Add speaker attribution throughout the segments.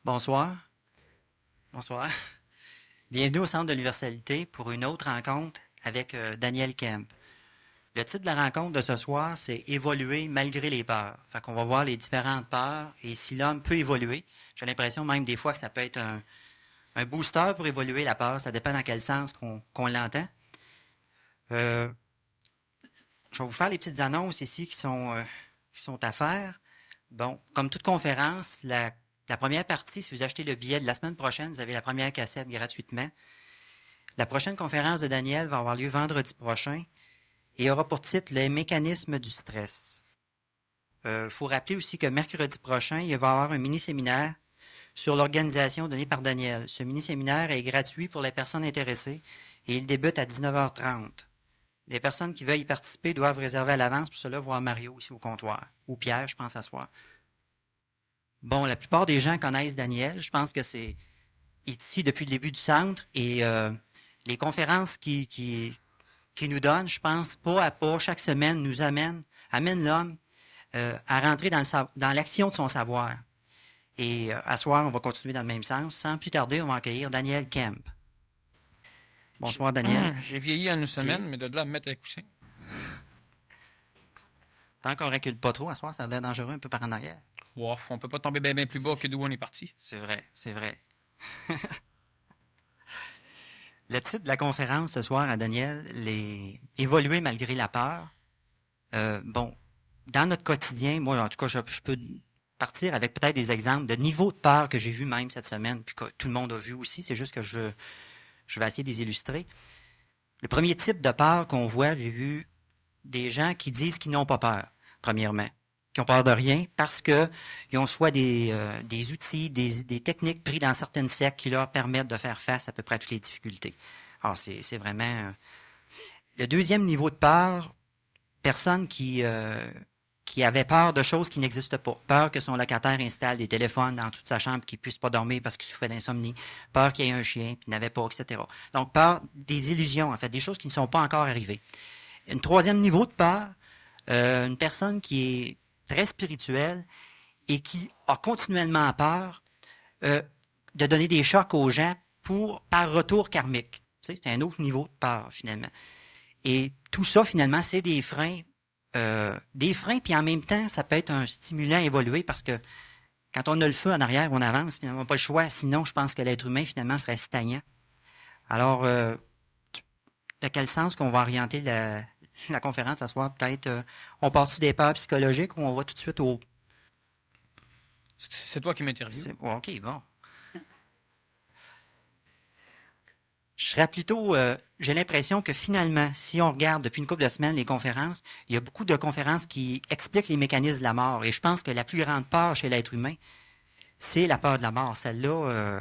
Speaker 1: Bonsoir. Bonsoir. Bienvenue au Centre de l'Universalité pour une autre rencontre avec Daniel Kemp. Le titre de la rencontre de ce soir, c'est Évoluer malgré les peurs. Fait qu'on va voir les différentes peurs et si l'homme peut évoluer. J'ai l'impression même des fois que ça peut être un booster pour évoluer la peur. Ça dépend dans quel sens qu'on l'entend. Euh, je vais vous faire les petites annonces ici qui sont à faire. Bon, comme toute conférence, la première partie, si vous achetez le billet de la semaine prochaine, vous avez la première cassette gratuitement. La prochaine conférence de Daniel va avoir lieu vendredi prochain et aura pour titre Les mécanismes du stress. Faut rappeler aussi que mercredi prochain, il va y avoir un mini-séminaire sur l'organisation donnée par Daniel. Ce mini-séminaire est gratuit pour les personnes intéressées et il débute à 19h30. Les personnes qui veulent y participer doivent réserver à l'avance, pour cela, voir Mario ici au comptoir, ou Pierre, je pense, à soir. Bon, la plupart des gens connaissent Daniel. Je pense que c'est ici depuis le début du centre et les conférences qui nous donnent, je pense, pas à pas, chaque semaine, amènent l'homme à rentrer dans l'action de son savoir. Et à soir, on va continuer dans le même sens. Sans plus tarder, on va accueillir Daniel Kemp. Bonsoir, Daniel.
Speaker 2: J'ai vieilli en une semaine,
Speaker 1: Ok.
Speaker 2: mais de là à me mettre à coussin.
Speaker 1: Tant qu'on recule pas trop, à soir, ça a l'air dangereux un peu par en arrière.
Speaker 2: Wow, on peut pas tomber bien plus bas que d'où on est parti.
Speaker 1: C'est vrai, c'est vrai. Le titre de la conférence ce soir à Daniel, les Évoluer malgré la peur. Bon, dans notre quotidien, moi, en tout cas, je peux partir avec peut-être des exemples de niveaux de peur que j'ai vu même cette semaine, puis que tout le monde a vu aussi. C'est juste que je vais essayer de les illustrer. Le premier type de peur qu'on voit, j'ai vu des gens qui disent qu'ils n'ont pas peur, premièrement, qui ont peur de rien parce que ils ont soit des outils, des techniques pris dans certaines sectes qui leur permettent de faire face à peu près à toutes les difficultés. Alors, c'est vraiment... Le deuxième niveau de peur, personnes qui avaient peur de choses qui n'existent pas. Peur que son locataire installe des téléphones dans toute sa chambre et qu'il ne puisse pas dormir parce qu'il souffrait d'insomnie. Peur qu'il y ait un chien puis n'avait pas, etc. Donc, peur des illusions, en fait, des choses qui ne sont pas encore arrivées. Un troisième niveau de peur, une personne qui est très spirituelle et qui a continuellement peur de donner des chocs aux gens par retour karmique. Tu sais, c'est un autre niveau de peur, finalement. Et tout ça, finalement, c'est des freins, puis en même temps, ça peut être un stimulant à évoluer parce que quand on a le feu en arrière, on avance, finalement, on n'a pas le choix. Sinon, je pense que l'être humain, finalement, serait stagnant. Alors, de quel sens qu'on va orienter la conférence à soir? Peut-être, on part-tu des peurs psychologiques ou on va tout de suite au...
Speaker 2: C'est toi qui m'interviews.
Speaker 1: OK, bon. Je serais plutôt... j'ai l'impression que finalement, si on regarde depuis une couple de semaines les conférences, il y a beaucoup de conférences qui expliquent les mécanismes de la mort. Et je pense que la plus grande peur chez l'être humain, c'est la peur de la mort. Celle-là,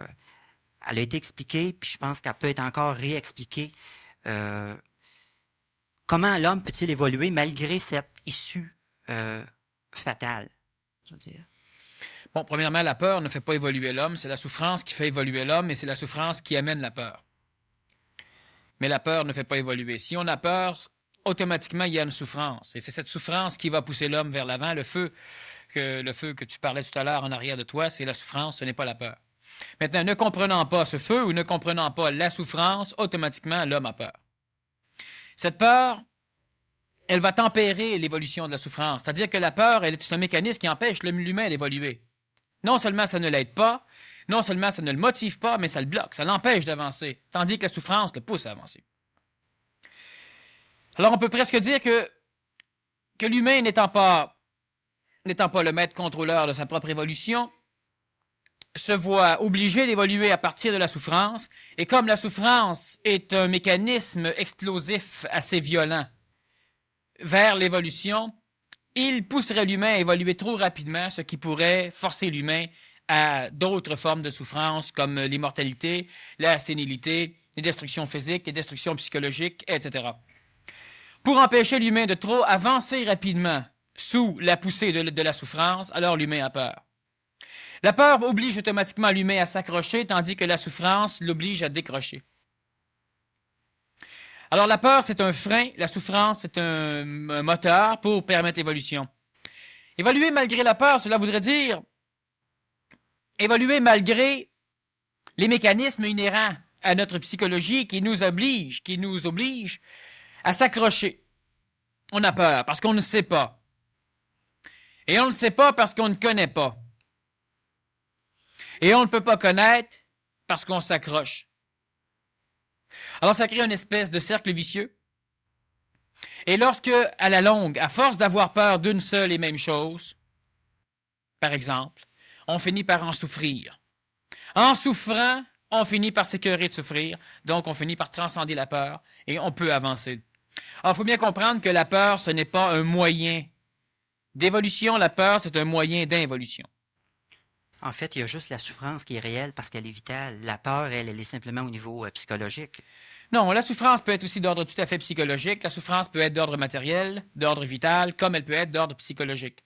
Speaker 1: elle a été expliquée, puis je pense qu'elle peut être encore réexpliquée. Comment l'homme peut-il évoluer malgré cette issue fatale, je veux dire?
Speaker 2: Bon, premièrement, la peur ne fait pas évoluer l'homme, c'est la souffrance qui fait évoluer l'homme et c'est la souffrance qui amène la peur. Mais la peur ne fait pas évoluer. Si on a peur, automatiquement, il y a une souffrance. Et c'est cette souffrance qui va pousser l'homme vers l'avant. Le feu que tu parlais tout à l'heure en arrière de toi, c'est la souffrance, ce n'est pas la peur. Maintenant, ne comprenant pas ce feu ou ne comprenant pas la souffrance, automatiquement, l'homme a peur. Cette peur, elle va tempérer l'évolution de la souffrance. C'est-à-dire que la peur, elle est un mécanisme qui empêche l'humain d'évoluer. Non seulement ça ne l'aide pas, non seulement ça ne le motive pas, mais ça le bloque, ça l'empêche d'avancer, tandis que la souffrance le pousse à avancer. Alors on peut presque dire que l'humain n'étant pas le maître contrôleur de sa propre évolution, se voit obligé d'évoluer à partir de la souffrance, et comme la souffrance est un mécanisme explosif assez violent vers l'évolution, il pousserait l'humain à évoluer trop rapidement, ce qui pourrait forcer l'humain à d'autres formes de souffrance comme l'immortalité, la sénilité, les destructions physiques, les destructions psychologiques, etc. Pour empêcher l'humain de trop avancer rapidement sous la poussée de la souffrance, alors l'humain a peur. La peur oblige automatiquement l'humain à s'accrocher, tandis que la souffrance l'oblige à décrocher. Alors la peur, c'est un frein, la souffrance, c'est un moteur pour permettre l'évolution. Évoluer malgré la peur, cela voudrait dire évoluer malgré les mécanismes inhérents à notre psychologie qui nous obligent à s'accrocher. On a peur parce qu'on ne sait pas. Et on ne sait pas parce qu'on ne connaît pas. Et on ne peut pas connaître parce qu'on s'accroche. Alors ça crée une espèce de cercle vicieux. Et lorsque, à la longue, à force d'avoir peur d'une seule et même chose, par exemple, on finit par en souffrir. En souffrant, on finit par s'écœurer de souffrir, donc on finit par transcender la peur et on peut avancer. Alors, il faut bien comprendre que la peur, ce n'est pas un moyen d'évolution, la peur, c'est un moyen d'involution.
Speaker 1: En fait, il y a juste la souffrance qui est réelle parce qu'elle est vitale. La peur, elle est simplement au niveau psychologique.
Speaker 2: Non, la souffrance peut être aussi d'ordre tout à fait psychologique. La souffrance peut être d'ordre matériel, d'ordre vital, comme elle peut être d'ordre psychologique.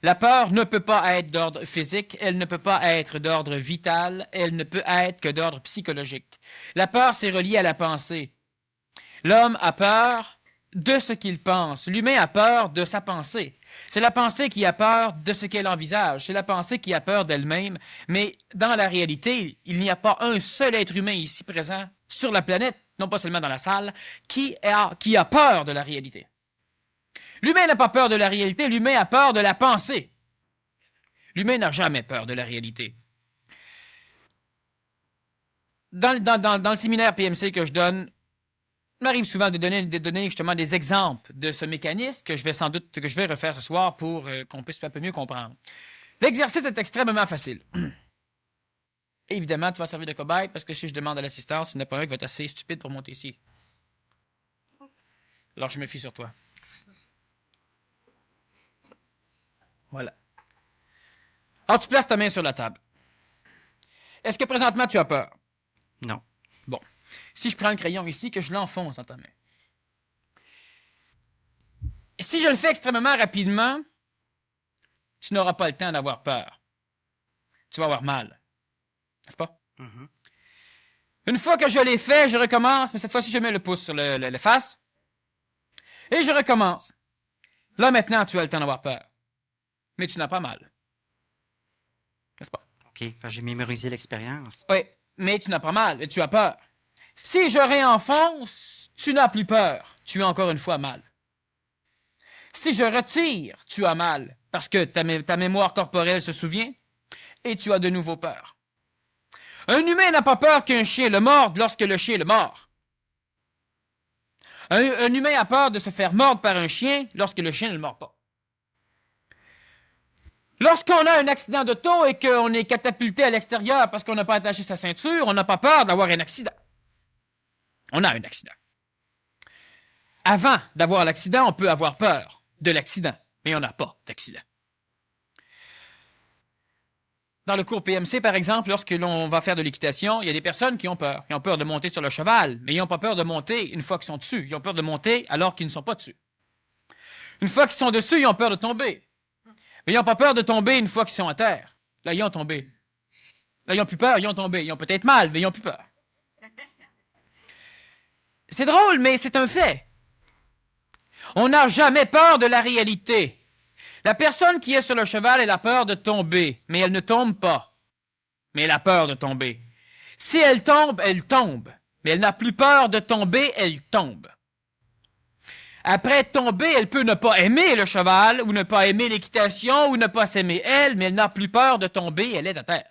Speaker 2: La peur ne peut pas être d'ordre physique, elle ne peut pas être d'ordre vital, elle ne peut être que d'ordre psychologique. La peur, c'est relié à la pensée. L'homme a peur de ce qu'il pense. L'humain a peur de sa pensée. C'est la pensée qui a peur de ce qu'elle envisage. C'est la pensée qui a peur d'elle-même. Mais dans la réalité, il n'y a pas un seul être humain ici présent sur la planète, non pas seulement dans la salle, qui a peur de la réalité. L'humain n'a pas peur de la réalité, l'humain a peur de la pensée. L'humain n'a jamais peur de la réalité. Dans le séminaire PMC que je donne, il m'arrive souvent de donner justement des exemples de ce mécanisme que je vais refaire ce soir pour qu'on puisse un peu mieux comprendre. L'exercice est extrêmement facile. Évidemment, tu vas servir de cobaye parce que si je demande à l'assistance, il n'y en a pas un qui va être assez stupide pour monter ici. Alors je me fie sur toi. Voilà. Alors tu places ta main sur la table. Est-ce que présentement tu as peur?
Speaker 1: Non.
Speaker 2: Bon. Si je prends le crayon ici, que je l'enfonce dans ta main. Si je le fais extrêmement rapidement, tu n'auras pas le temps d'avoir peur. Tu vas avoir mal. N'est-ce pas?
Speaker 1: Mm-hmm.
Speaker 2: Une fois que je l'ai fait, je recommence, mais cette fois-ci, je mets le pouce sur le face. Et je recommence. Là, maintenant, tu as le temps d'avoir peur. Mais tu n'as pas mal. N'est-ce pas?
Speaker 1: OK. J'ai mémorisé l'expérience.
Speaker 2: Oui, mais tu n'as pas mal et tu as peur. Si je réenfonce, tu n'as plus peur. Tu as encore une fois mal. Si je retire, tu as mal parce que ta mémoire corporelle se souvient et tu as de nouveau peur. Un humain n'a pas peur qu'un chien le morde lorsque le chien le mord. Un humain a peur de se faire mordre par un chien lorsque le chien ne le mord pas. Lorsqu'on a un accident d'auto et qu'on est catapulté à l'extérieur parce qu'on n'a pas attaché sa ceinture, on n'a pas peur d'avoir un accident. On a un accident. Avant d'avoir l'accident, on peut avoir peur de l'accident, mais on n'a pas d'accident. Dans le cours PMC, par exemple, lorsque l'on va faire de l'équitation, il y a des personnes qui ont peur. Ils ont peur de monter sur le cheval, mais ils n'ont pas peur de monter une fois qu'ils sont dessus. Ils ont peur de monter alors qu'ils ne sont pas dessus. Une fois qu'ils sont dessus, ils ont peur de tomber. Mais ils n'ont pas peur de tomber une fois qu'ils sont à terre. Là, ils ont tombé. Là, ils n'ont plus peur, ils ont tombé. Ils ont peut-être mal, mais ils n'ont plus peur. C'est drôle, mais c'est un fait. On n'a jamais peur de la réalité. La personne qui est sur le cheval, elle a peur de tomber, mais elle ne tombe pas. Mais elle a peur de tomber. Si elle tombe, mais elle n'a plus peur de tomber, elle tombe. Après tomber, elle peut ne pas aimer le cheval, ou ne pas aimer l'équitation, ou ne pas s'aimer elle, mais elle n'a plus peur de tomber, elle est à terre.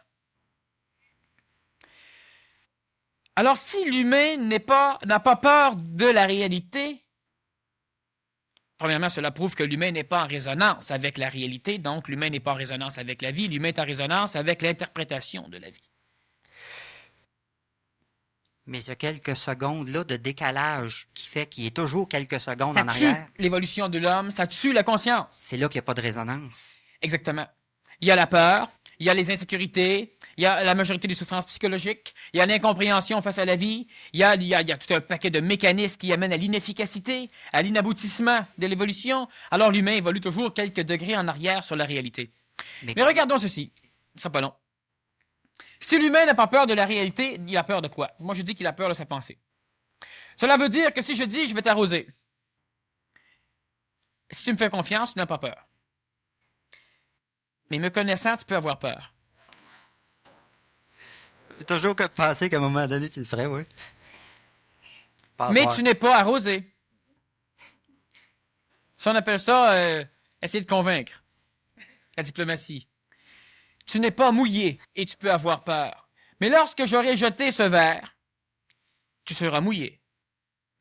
Speaker 2: Alors, si l'humain n'a pas peur de la réalité, premièrement, cela prouve que l'humain n'est pas en résonance avec la réalité, donc l'humain n'est pas en résonance avec la vie, l'humain est en résonance avec l'interprétation de la vie.
Speaker 1: Mais il y a quelques secondes là de décalage qui fait qu'il y ait toujours quelques secondes
Speaker 2: Ça
Speaker 1: en
Speaker 2: tue
Speaker 1: arrière.
Speaker 2: l'évolution de l'homme, ça tue la conscience.
Speaker 1: C'est là qu'il n'y a pas de résonance.
Speaker 2: Exactement. Il y a la peur, il y a les insécurités, il y a la majorité des souffrances psychologiques, il y a l'incompréhension face à la vie, il y a tout un paquet de mécanismes qui amènent à l'inefficacité, à l'inaboutissement de l'évolution. Alors l'humain évolue toujours quelques degrés en arrière sur la réalité. Mais regardons ceci, ce sera pas long. Si l'humain n'a pas peur de la réalité, il a peur de quoi? Moi, je dis qu'il a peur de sa pensée. Cela veut dire que si je dis « je vais t'arroser », si tu me fais confiance, tu n'as pas peur. Mais me connaissant, tu peux avoir peur.
Speaker 1: J'ai toujours pensé qu'à un moment donné, tu le ferais, oui.
Speaker 2: Mais
Speaker 1: Passoire.
Speaker 2: tu n'es pas arrosé. Ça, on appelle ça essayer de convaincre. La diplomatie. Tu n'es pas mouillé et tu peux avoir peur. Mais lorsque j'aurai jeté ce verre, tu seras mouillé.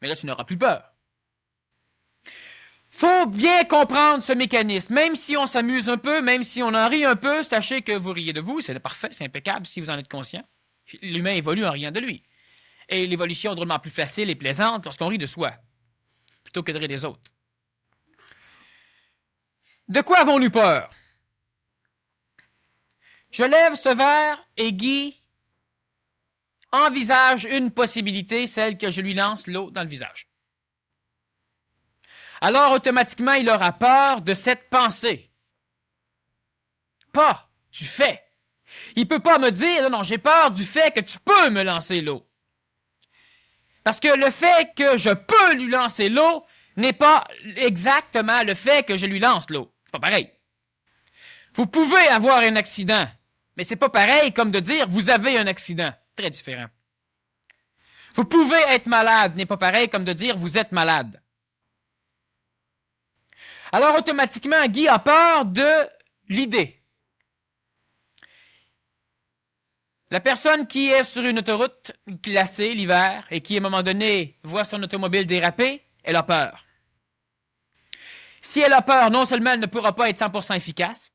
Speaker 2: Mais là, tu n'auras plus peur. Faut bien comprendre ce mécanisme. Même si on s'amuse un peu, même si on en rit un peu, sachez que vous riez de vous, c'est parfait, c'est impeccable si vous en êtes conscient. L'humain évolue en riant de lui. Et l'évolution est drôlement plus facile et plaisante lorsqu'on rit de soi, plutôt que de rire des autres. De quoi avons-nous peur? Je lève ce verre et Guy envisage une possibilité, celle que je lui lance l'eau dans le visage. Alors, automatiquement, il aura peur de cette pensée. Pas du fait. Il ne peut pas me dire, non, j'ai peur du fait que tu peux me lancer l'eau. Parce que le fait que je peux lui lancer l'eau n'est pas exactement le fait que je lui lance l'eau. C'est pas pareil. Vous pouvez avoir un accident, mais c'est pas pareil comme de dire vous avez un accident. Très différent. Vous pouvez être malade, n'est pas pareil comme de dire vous êtes malade. Alors automatiquement, Guy a peur de l'idée. La personne qui est sur une autoroute glacée l'hiver et qui, à un moment donné, voit son automobile déraper, elle a peur. Si elle a peur, non seulement elle ne pourra pas être 100% efficace,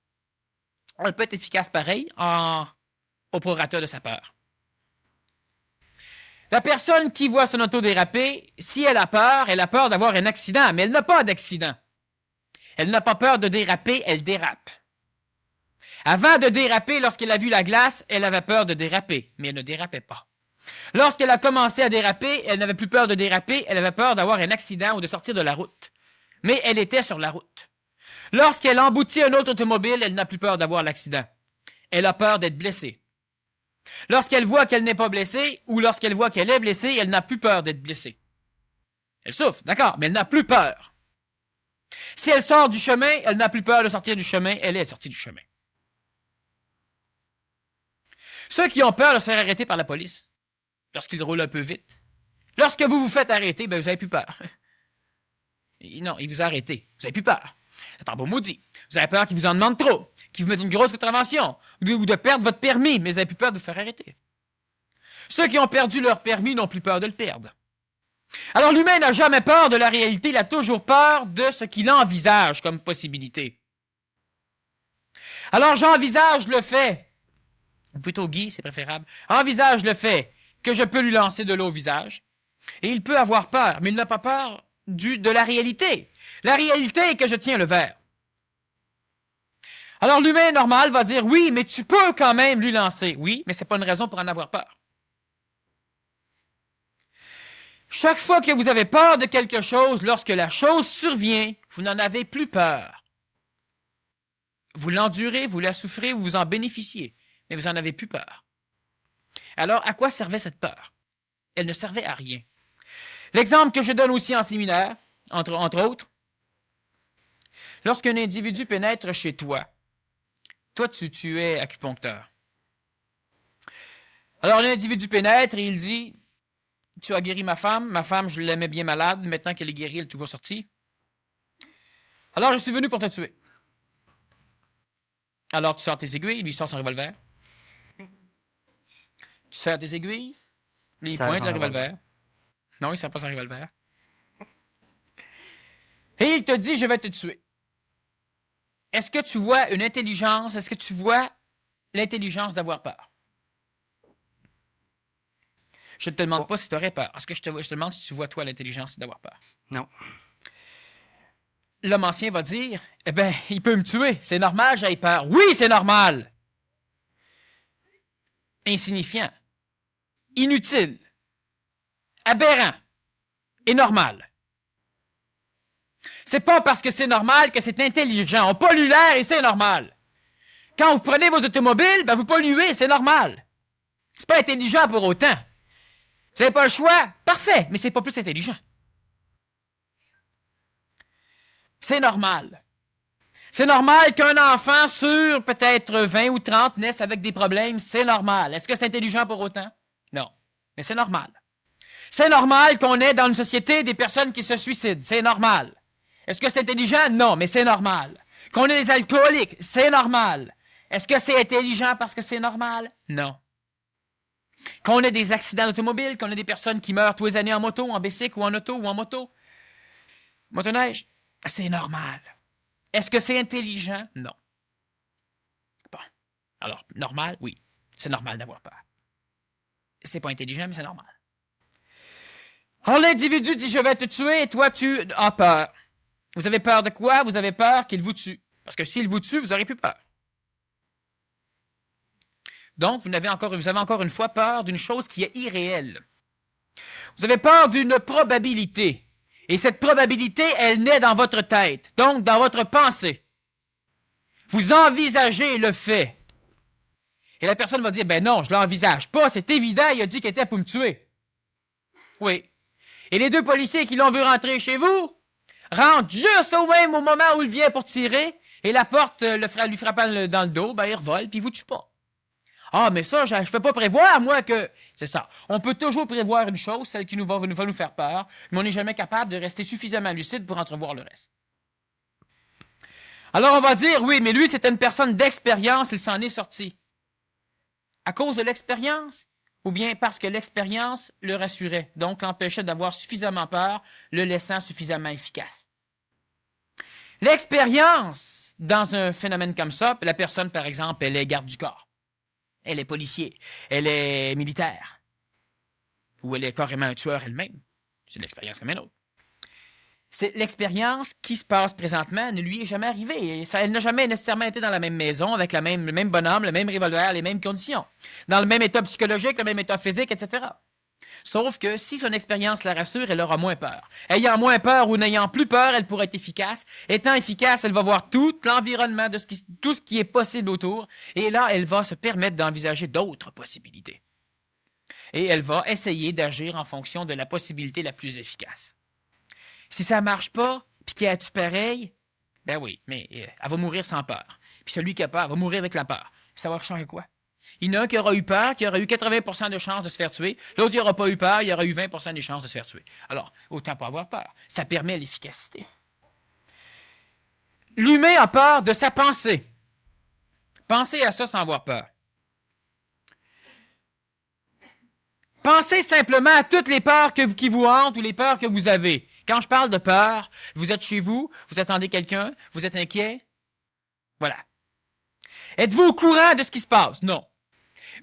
Speaker 2: elle peut être efficace pareil au prorata de sa peur. La personne qui voit son auto déraper, si elle a peur d'avoir un accident, mais elle n'a pas d'accident. Elle n'a pas peur de déraper, elle dérape. Avant de déraper, lorsqu'elle a vu la glace, elle avait peur de déraper, mais elle ne dérapait pas. Lorsqu'elle a commencé à déraper, elle n'avait plus peur de déraper, elle avait peur d'avoir un accident ou de sortir de la route. Mais elle était sur la route. Lorsqu'elle emboutit un autre automobile, elle n'a plus peur d'avoir l'accident. Elle a peur d'être blessée. Lorsqu'elle voit qu'elle n'est pas blessée, ou lorsqu'elle voit qu'elle est blessée, elle n'a plus peur d'être blessée. Elle souffre, d'accord, mais elle n'a plus peur. Si elle sort du chemin, elle n'a plus peur de sortir du chemin, elle est sortie du chemin. Ceux qui ont peur de se faire arrêter par la police, lorsqu'ils roulent un peu vite, lorsque vous vous faites arrêter, ben vous n'avez plus peur. Non, il vous a arrêté. Vous n'avez plus peur. C'est un beau maudit. Vous avez peur qu'il vous en demande trop, qu'il vous mette une grosse contravention, ou de perdre votre permis, mais vous n'avez plus peur de vous faire arrêter. Ceux qui ont perdu leur permis n'ont plus peur de le perdre. Alors l'humain n'a jamais peur de la réalité, il a toujours peur de ce qu'il envisage comme possibilité. Alors j'envisage le fait, ou plutôt Guy, c'est préférable, envisage le fait que je peux lui lancer de l'eau au visage, et il peut avoir peur, mais il n'a pas peur de la réalité. La réalité est que je tiens le verre. Alors l'humain normal va dire, oui, mais tu peux quand même lui lancer. Oui, mais ce n'est pas une raison pour en avoir peur. Chaque fois que vous avez peur de quelque chose, lorsque la chose survient, vous n'en avez plus peur. Vous l'endurez, vous la souffrez, vous en bénéficiez, mais vous n'en avez plus peur. Alors, à quoi servait cette peur? Elle ne servait à rien. L'exemple que je donne aussi en séminaire, entre autres, lorsqu'un individu pénètre chez toi, toi tu es acupuncteur. Alors l'individu pénètre et il dit, tu as guéri ma femme je l'aimais bien malade, maintenant qu'elle est guérie, elle est toujours sortie. Alors je suis venu pour te tuer. Alors tu sors tes aiguilles, lui il sort son revolver. Tu sors tes aiguilles, lui il pointe le revolver. Non, il ne sort pas son revolver. Et il te dit, je vais te tuer. Est-ce que tu vois une intelligence? Est-ce que tu vois l'intelligence d'avoir peur? Je ne te demande pas si tu aurais peur. Est-ce que je te demande si tu vois, toi, l'intelligence d'avoir peur?
Speaker 1: Non.
Speaker 2: L'homme ancien va dire, eh bien, il peut me tuer. C'est normal, j'ai peur. Oui, c'est normal. Insignifiant. Inutile. Aberrant. Et normal. C'est pas parce que c'est normal que c'est intelligent. On pollue l'air et c'est normal. Quand vous prenez vos automobiles, ben vous polluez, c'est normal. C'est pas intelligent pour autant. Vous n'avez pas le choix? Parfait, mais c'est pas plus intelligent. C'est normal. C'est normal qu'un enfant sur peut-être 20 ou 30 naisse avec des problèmes. C'est normal. Est-ce que c'est intelligent pour autant? Non. Mais c'est normal. C'est normal qu'on ait dans une société des personnes qui se suicident. C'est normal. Est-ce que c'est intelligent? Non, mais c'est normal. Qu'on ait des alcooliques, c'est normal. Est-ce que c'est intelligent parce que c'est normal? Non. Qu'on ait des accidents d'automobile, qu'on ait des personnes qui meurent tous les années en moto, en bicycle ou en auto ou en moto, motoneige, c'est normal. Est-ce que c'est intelligent? Non. Bon. Alors, normal, oui. C'est normal d'avoir peur. C'est pas intelligent, mais c'est normal. Alors, l'individu dit, je vais te tuer, et toi, tu as peur. Vous avez peur de quoi? Vous avez peur qu'il vous tue. Parce que s'il vous tue, vous aurez plus peur. Donc, vous avez encore une fois peur d'une chose qui est irréelle. Vous avez peur d'une probabilité. Et cette probabilité, elle naît dans votre tête, donc dans votre pensée. Vous envisagez le fait. Et la personne va dire, ben non, je l'envisage pas, c'est évident, il a dit qu'il était pour me tuer. Oui. Et les deux policiers qui l'ont vu rentrer chez vous rentrent juste au moment où il vient pour tirer, et la porte lui frappant dans le dos, ben il revole, puis il vous tue pas. Ah, mais ça, je ne peux pas prévoir, moi, que... C'est ça. On peut toujours prévoir une chose, celle qui va nous faire peur, mais on n'est jamais capable de rester suffisamment lucide pour entrevoir le reste. Alors, on va dire, oui, mais lui, c'était une personne d'expérience, il s'en est sorti. À cause de l'expérience, ou bien parce que l'expérience le rassurait, donc l'empêchait d'avoir suffisamment peur, le laissant suffisamment efficace. L'expérience, dans un phénomène comme ça, la personne, par exemple, elle est garde du corps. Elle est policier, elle est militaire, ou elle est carrément un tueur elle-même. C'est une expérience comme une autre. C'est l'expérience qui se passe présentement ne lui est jamais arrivée. Elle n'a jamais nécessairement été dans la même maison, avec le même bonhomme, le même revolver, les mêmes conditions, dans le même état psychologique, le même état physique, etc. Sauf que si son expérience la rassure, elle aura moins peur. Ayant moins peur ou n'ayant plus peur, elle pourra être efficace. Étant efficace, elle va voir tout l'environnement, tout ce qui est possible autour. Et là, elle va se permettre d'envisager d'autres possibilités. Et elle va essayer d'agir en fonction de la possibilité la plus efficace. Si ça ne marche pas, puis qu'elle a-tu pareil, ben oui, mais elle va mourir sans peur. Puis celui qui a peur va mourir avec la peur. Ça va changer quoi? Il y en a un qui aura eu peur, qui aura eu 80% de chances de se faire tuer. L'autre, il n'aura pas eu peur, il aura eu 20% des chances de se faire tuer. Alors, autant pas avoir peur. Ça permet l'efficacité. L'humain a peur de sa pensée. Pensez à ça sans avoir peur. Pensez simplement à toutes les peurs qui vous hantent ou les peurs que vous avez. Quand je parle de peur, vous êtes chez vous, vous attendez quelqu'un, vous êtes inquiet. Voilà. Êtes-vous au courant de ce qui se passe? Non.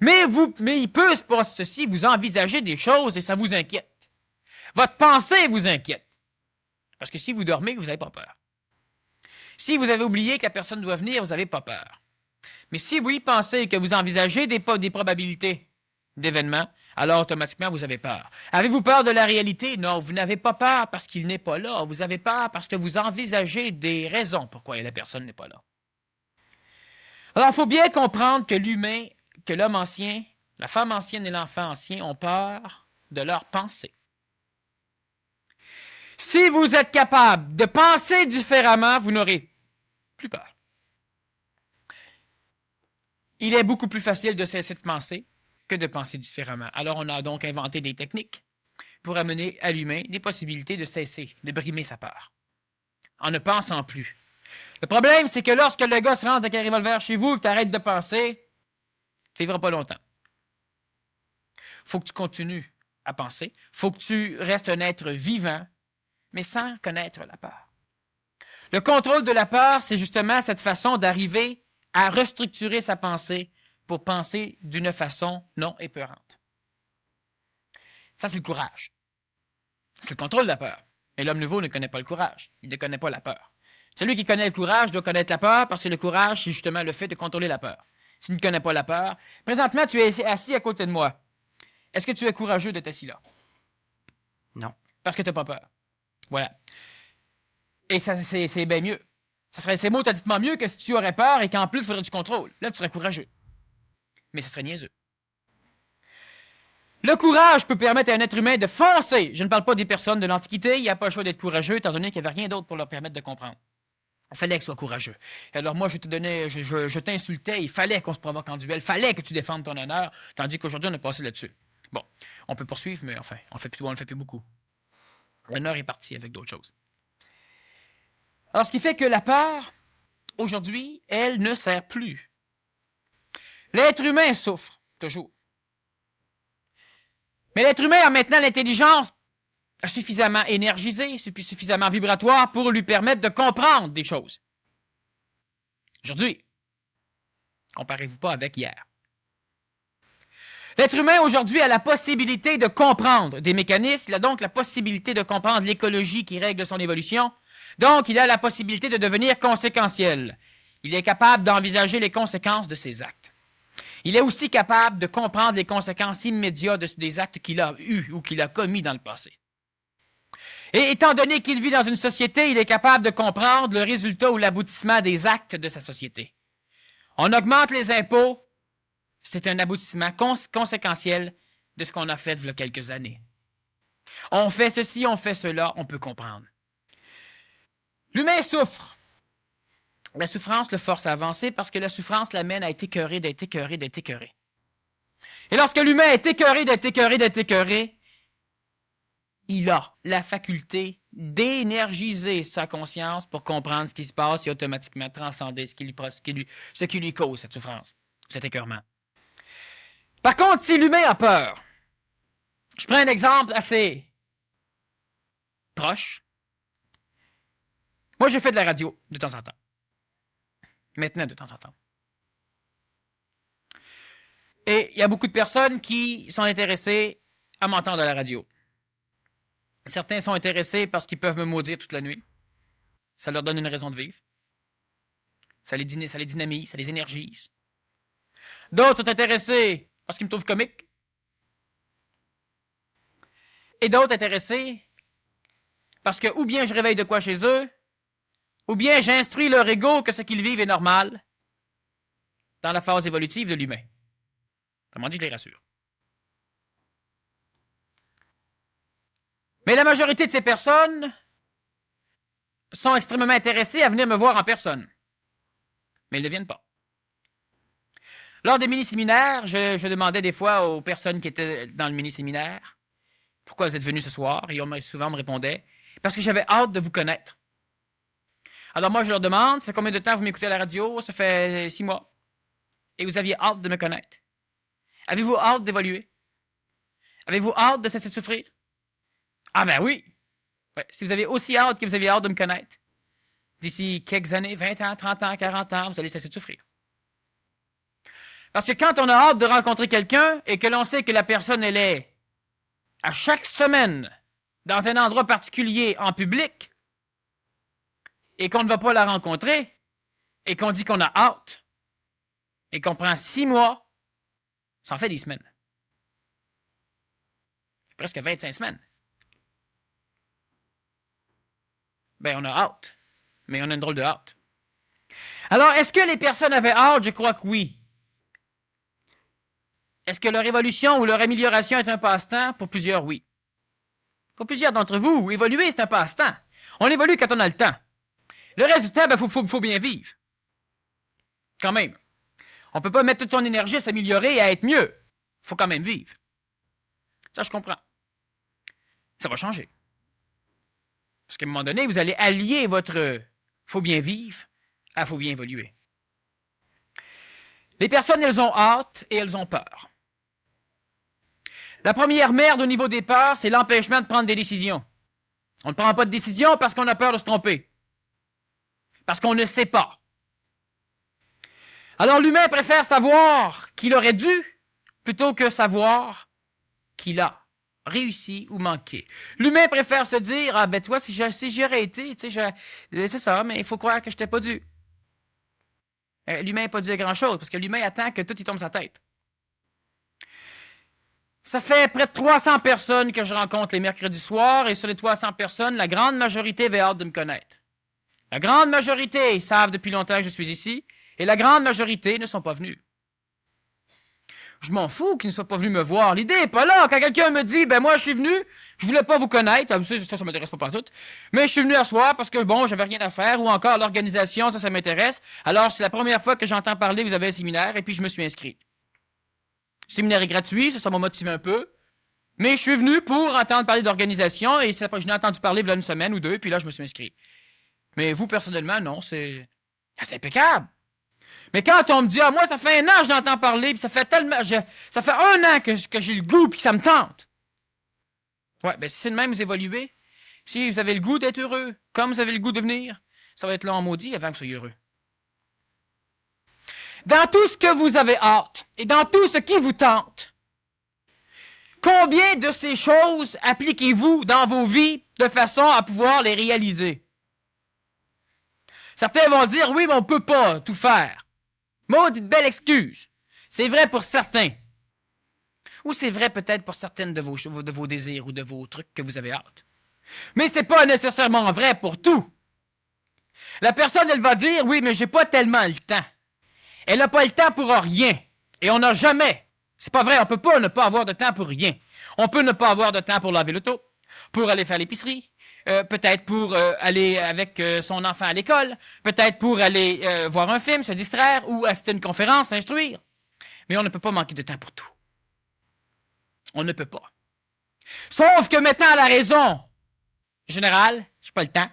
Speaker 2: Mais il peut se passer ceci, vous envisagez des choses et ça vous inquiète. Votre pensée vous inquiète. Parce que si vous dormez, vous n'avez pas peur. Si vous avez oublié que la personne doit venir, vous n'avez pas peur. Mais si vous y pensez que vous envisagez des probabilités d'événements, alors automatiquement vous avez peur. Avez-vous peur de la réalité? Non, vous n'avez pas peur parce qu'il n'est pas là. Vous avez peur parce que vous envisagez des raisons pourquoi la personne n'est pas là. Alors, il faut bien comprendre que l'humain, que l'homme ancien, la femme ancienne et l'enfant ancien ont peur de leur pensée. Si vous êtes capable de penser différemment, vous n'aurez plus peur. Il est beaucoup plus facile de cesser de penser que de penser différemment. Alors, on a donc inventé des techniques pour amener à l'humain des possibilités de cesser, de brimer sa peur, en ne pensant plus. Le problème, c'est que lorsque le gars se rentre avec un revolver chez vous, que tu arrêtes de penser, tu ne vivras pas longtemps. Il faut que tu continues à penser. Il faut que tu restes un être vivant, mais sans connaître la peur. Le contrôle de la peur, c'est justement cette façon d'arriver à restructurer sa pensée pour penser d'une façon non épeurante. Ça, c'est le courage. C'est le contrôle de la peur. Et l'homme nouveau ne connaît pas le courage. Il ne connaît pas la peur. Celui qui connaît le courage doit connaître la peur parce que le courage, c'est justement le fait de contrôler la peur. S'il ne connaît pas la peur, présentement, tu es assis à côté de moi. Est-ce que tu es courageux d'être assis là?
Speaker 1: Non.
Speaker 2: Parce que tu n'as pas peur. Voilà. Et ça, c'est bien mieux. C'est mauditement mieux que si tu aurais peur et qu'en plus, il faudrait du contrôle. Là, tu serais courageux. Mais ce serait niaiseux. Le courage peut permettre à un être humain de foncer. Je ne parle pas des personnes de l'Antiquité. Il n'y a pas le choix d'être courageux, étant donné qu'il n'y avait rien d'autre pour leur permettre de comprendre. Il fallait que tu sois courageux. Alors moi, je t'insultais, il fallait qu'on se provoque en duel, il fallait que tu défendes ton honneur, tandis qu'aujourd'hui, on est passé là-dessus. Bon, on peut poursuivre, mais enfin, on ne le fait plus beaucoup. L'honneur est parti avec d'autres choses. Alors, ce qui fait que la peur, aujourd'hui, elle ne sert plus. L'être humain souffre, toujours. Mais l'être humain a maintenant l'intelligence suffisamment énergisée, suffisamment vibratoire pour lui permettre de comprendre des choses. Aujourd'hui, comparez-vous pas avec hier. L'être humain aujourd'hui a la possibilité de comprendre des mécanismes, il a donc la possibilité de comprendre l'écologie qui règle son évolution, donc il a la possibilité de devenir conséquentiel. Il est capable d'envisager les conséquences de ses actes. Il est aussi capable de comprendre les conséquences immédiates des actes qu'il a eus ou qu'il a commis dans le passé. Et étant donné qu'il vit dans une société, il est capable de comprendre le résultat ou l'aboutissement des actes de sa société. On augmente les impôts, c'est un aboutissement conséquentiel de ce qu'on a fait il y a quelques années. On fait ceci, on fait cela, on peut comprendre. L'humain souffre. La souffrance le force à avancer parce que la souffrance l'amène à être écœuré, d'être écœuré, d'être écœuré. Et lorsque l'humain est écœuré, d'être écœuré, d'être écœuré, il a la faculté d'énergiser sa conscience pour comprendre ce qui se passe et automatiquement transcender ce qui lui cause cette souffrance, cet écœurement. Par contre, si l'humain a peur, je prends un exemple assez proche. Moi, j'ai fait de la radio de temps en temps. Maintenant, de temps en temps. Et il y a beaucoup de personnes qui sont intéressées à m'entendre à la radio. Certains sont intéressés parce qu'ils peuvent me maudire toute la nuit. Ça leur donne une raison de vivre. Ça les dynamise, ça les énergise. D'autres sont intéressés parce qu'ils me trouvent comique. Et d'autres intéressés parce que ou bien je réveille de quoi chez eux, ou bien j'instruis leur ego que ce qu'ils vivent est normal dans la phase évolutive de l'humain. Autrement dit, je les rassure. Mais la majorité de ces personnes sont extrêmement intéressées à venir me voir en personne. Mais ils ne viennent pas. Lors des mini-séminaires, je demandais des fois aux personnes qui étaient dans le mini-séminaire « Pourquoi vous êtes venus ce soir? » Et souvent on me répondait « Parce que j'avais hâte de vous connaître. » Alors moi, je leur demande « Ça fait combien de temps vous m'écoutez à la radio? » Ça fait 6 mois. Et vous aviez hâte de me connaître. Avez-vous hâte d'évoluer? Avez-vous hâte de cesser de souffrir? Ah ben oui! Ouais, si vous avez aussi hâte que vous aviez hâte de me connaître, d'ici quelques années, 20 ans, 30 ans, 40 ans, vous allez cesser de souffrir. Parce que quand on a hâte de rencontrer quelqu'un et que l'on sait que la personne, elle est à chaque semaine dans un endroit particulier en public et qu'on ne va pas la rencontrer et qu'on dit qu'on a hâte et qu'on prend 6 mois, ça en fait des semaines. Presque 25 semaines. Ben, on a hâte. Mais on a une drôle de hâte. Alors, est-ce que les personnes avaient hâte? Je crois que oui. Est-ce que leur évolution ou leur amélioration est un passe-temps? Pour plusieurs, oui. Pour plusieurs d'entre vous, évoluer, c'est un passe-temps. On évolue quand on a le temps. Le reste du temps, ben, faut bien vivre. Quand même. On ne peut pas mettre toute son énergie à s'améliorer et à être mieux. Il faut quand même vivre. Ça, je comprends. Ça va changer. Parce qu'à un moment donné, vous allez allier votre « faut bien vivre » à « faut bien évoluer ». Les personnes, elles ont hâte et elles ont peur. La première merde au niveau des peurs, c'est l'empêchement de prendre des décisions. On ne prend pas de décision parce qu'on a peur de se tromper. Parce qu'on ne sait pas. Alors l'humain préfère savoir qu'il aurait dû plutôt que savoir qu'il a réussi ou manqué. L'humain préfère se dire « Ah ben toi, si j'y aurais été, tu sais, c'est ça, mais il faut croire que je t'ai pas dû. » L'humain n'a pas dû à grand-chose, parce que l'humain attend que tout y tombe sa tête. Ça fait près de 300 personnes que je rencontre les mercredis soirs, et sur les 300 personnes, la grande majorité avait hâte de me connaître. La grande majorité savent depuis longtemps que je suis ici, et la grande majorité ne sont pas venus. Je m'en fous qu'ils ne soient pas venus me voir. L'idée n'est pas là. Quand quelqu'un me dit « Ben moi, je suis venu, Je voulais pas vous connaître, ça m'intéresse pas partout. Mais je suis venu à soir parce que, bon, j'avais rien à faire, ou encore l'organisation, ça m'intéresse. Alors, c'est la première fois que j'entends parler, vous avez un séminaire, et puis je me suis inscrit. Le séminaire est gratuit, ça m'a motivé un peu. Mais je suis venu pour entendre parler d'organisation, et je n'ai entendu parler il y a une semaine ou deux, puis là, je me suis inscrit. Mais vous, personnellement, non, c'est impeccable. Mais quand on me dit, moi, ça fait 1 an que j'entends parler, puis ça fait 1 an que j'ai le goût, puis que ça me tente. Ouais, ben si c'est de même, vous évoluez. Si vous avez le goût d'être heureux, comme vous avez le goût de venir, ça va être long maudit avant que vous soyez heureux. Dans tout ce que vous avez hâte, et dans tout ce qui vous tente, combien de ces choses appliquez-vous dans vos vies de façon à pouvoir les réaliser? Certains vont dire, oui, mais on ne peut pas tout faire. Maudite belle excuse. C'est vrai pour certains. Ou c'est vrai peut-être pour certaines de vos désirs ou de vos trucs que vous avez hâte. Mais c'est pas nécessairement vrai pour tout. La personne, elle va dire, oui, mais j'ai pas tellement le temps. Elle n'a pas le temps pour rien. Et on n'a jamais. C'est pas vrai, on peut pas ne pas avoir de temps pour rien. On peut ne pas avoir de temps pour laver l'auto, pour aller faire l'épicerie, peut-être pour aller avec son enfant à l'école, peut-être pour aller voir un film, se distraire ou assister à une conférence, s'instruire. Mais on ne peut pas manquer de temps pour tout. On ne peut pas. Sauf que mettant la raison générale, j'ai pas le temps,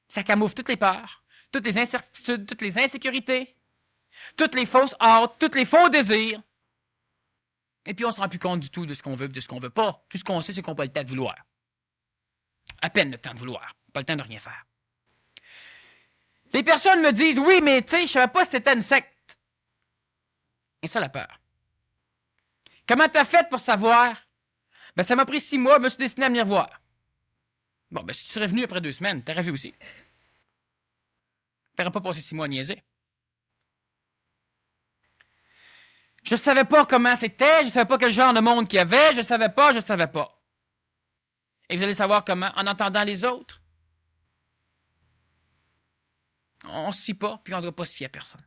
Speaker 2: ça camoufle toutes les peurs, toutes les incertitudes, toutes les insécurités, toutes les fausses hâtes, tous les faux désirs. Et puis on ne se rend plus compte du tout de ce qu'on veut et de ce qu'on veut pas. Tout ce qu'on sait, c'est qu'on n'a pas le temps de vouloir. À peine le temps de vouloir. Pas le temps de rien faire. Les personnes me disent, oui, mais tu sais, je savais pas si c'était une secte. Et ça, la peur. Comment t'as fait pour savoir? Ben, ça m'a pris 6 mois, je me suis destiné à venir voir. Bon, ben, si tu serais venu après 2 semaines, t'aurais vu aussi. T'aurais pas passé 6 mois à niaiser. Je savais pas comment c'était, je savais pas quel genre de monde qu'il y avait, je savais pas. Et vous allez savoir comment? En entendant les autres. On se fie pas, puis on ne doit pas se fier à personne.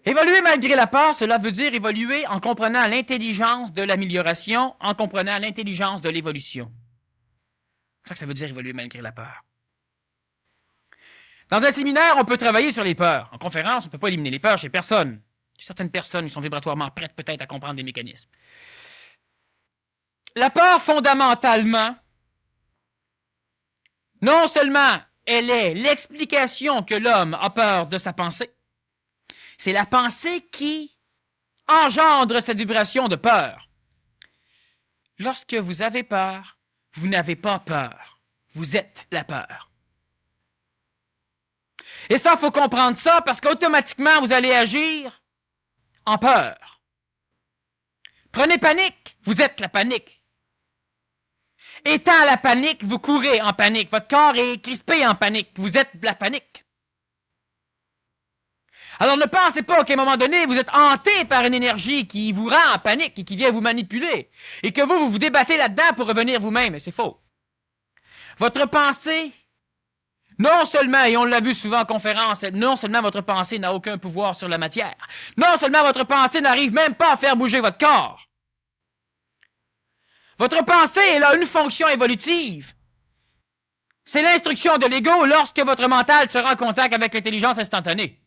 Speaker 2: Évoluer malgré la peur, cela veut dire évoluer en comprenant l'intelligence de l'amélioration, en comprenant l'intelligence de l'évolution. C'est ça que ça veut dire évoluer malgré la peur. Dans un séminaire, on peut travailler sur les peurs. En conférence, on ne peut pas éliminer les peurs chez personne. Certaines personnes ils sont vibratoirement prêtes peut-être à comprendre des mécanismes. La peur, fondamentalement, non seulement elle est l'explication que l'homme a peur de sa pensée, c'est la pensée qui engendre cette vibration de peur. Lorsque vous avez peur, vous n'avez pas peur. Vous êtes la peur. Et ça, il faut comprendre ça parce qu'automatiquement, vous allez agir en peur. Prenez panique, vous êtes la panique. Étant la panique, vous courez en panique. Votre corps est crispé en panique. Vous êtes de la panique. Alors ne pensez pas qu'à un moment donné, vous êtes hanté par une énergie qui vous rend en panique et qui vient vous manipuler. Et que vous vous débattez là-dedans pour revenir vous-même. Et c'est faux. Votre pensée, non seulement, et on l'a vu souvent en conférence, non seulement votre pensée n'a aucun pouvoir sur la matière, non seulement votre pensée n'arrive même pas à faire bouger votre corps. Votre pensée, elle a une fonction évolutive. C'est l'instruction de l'ego lorsque votre mental sera en contact avec l'intelligence instantanée.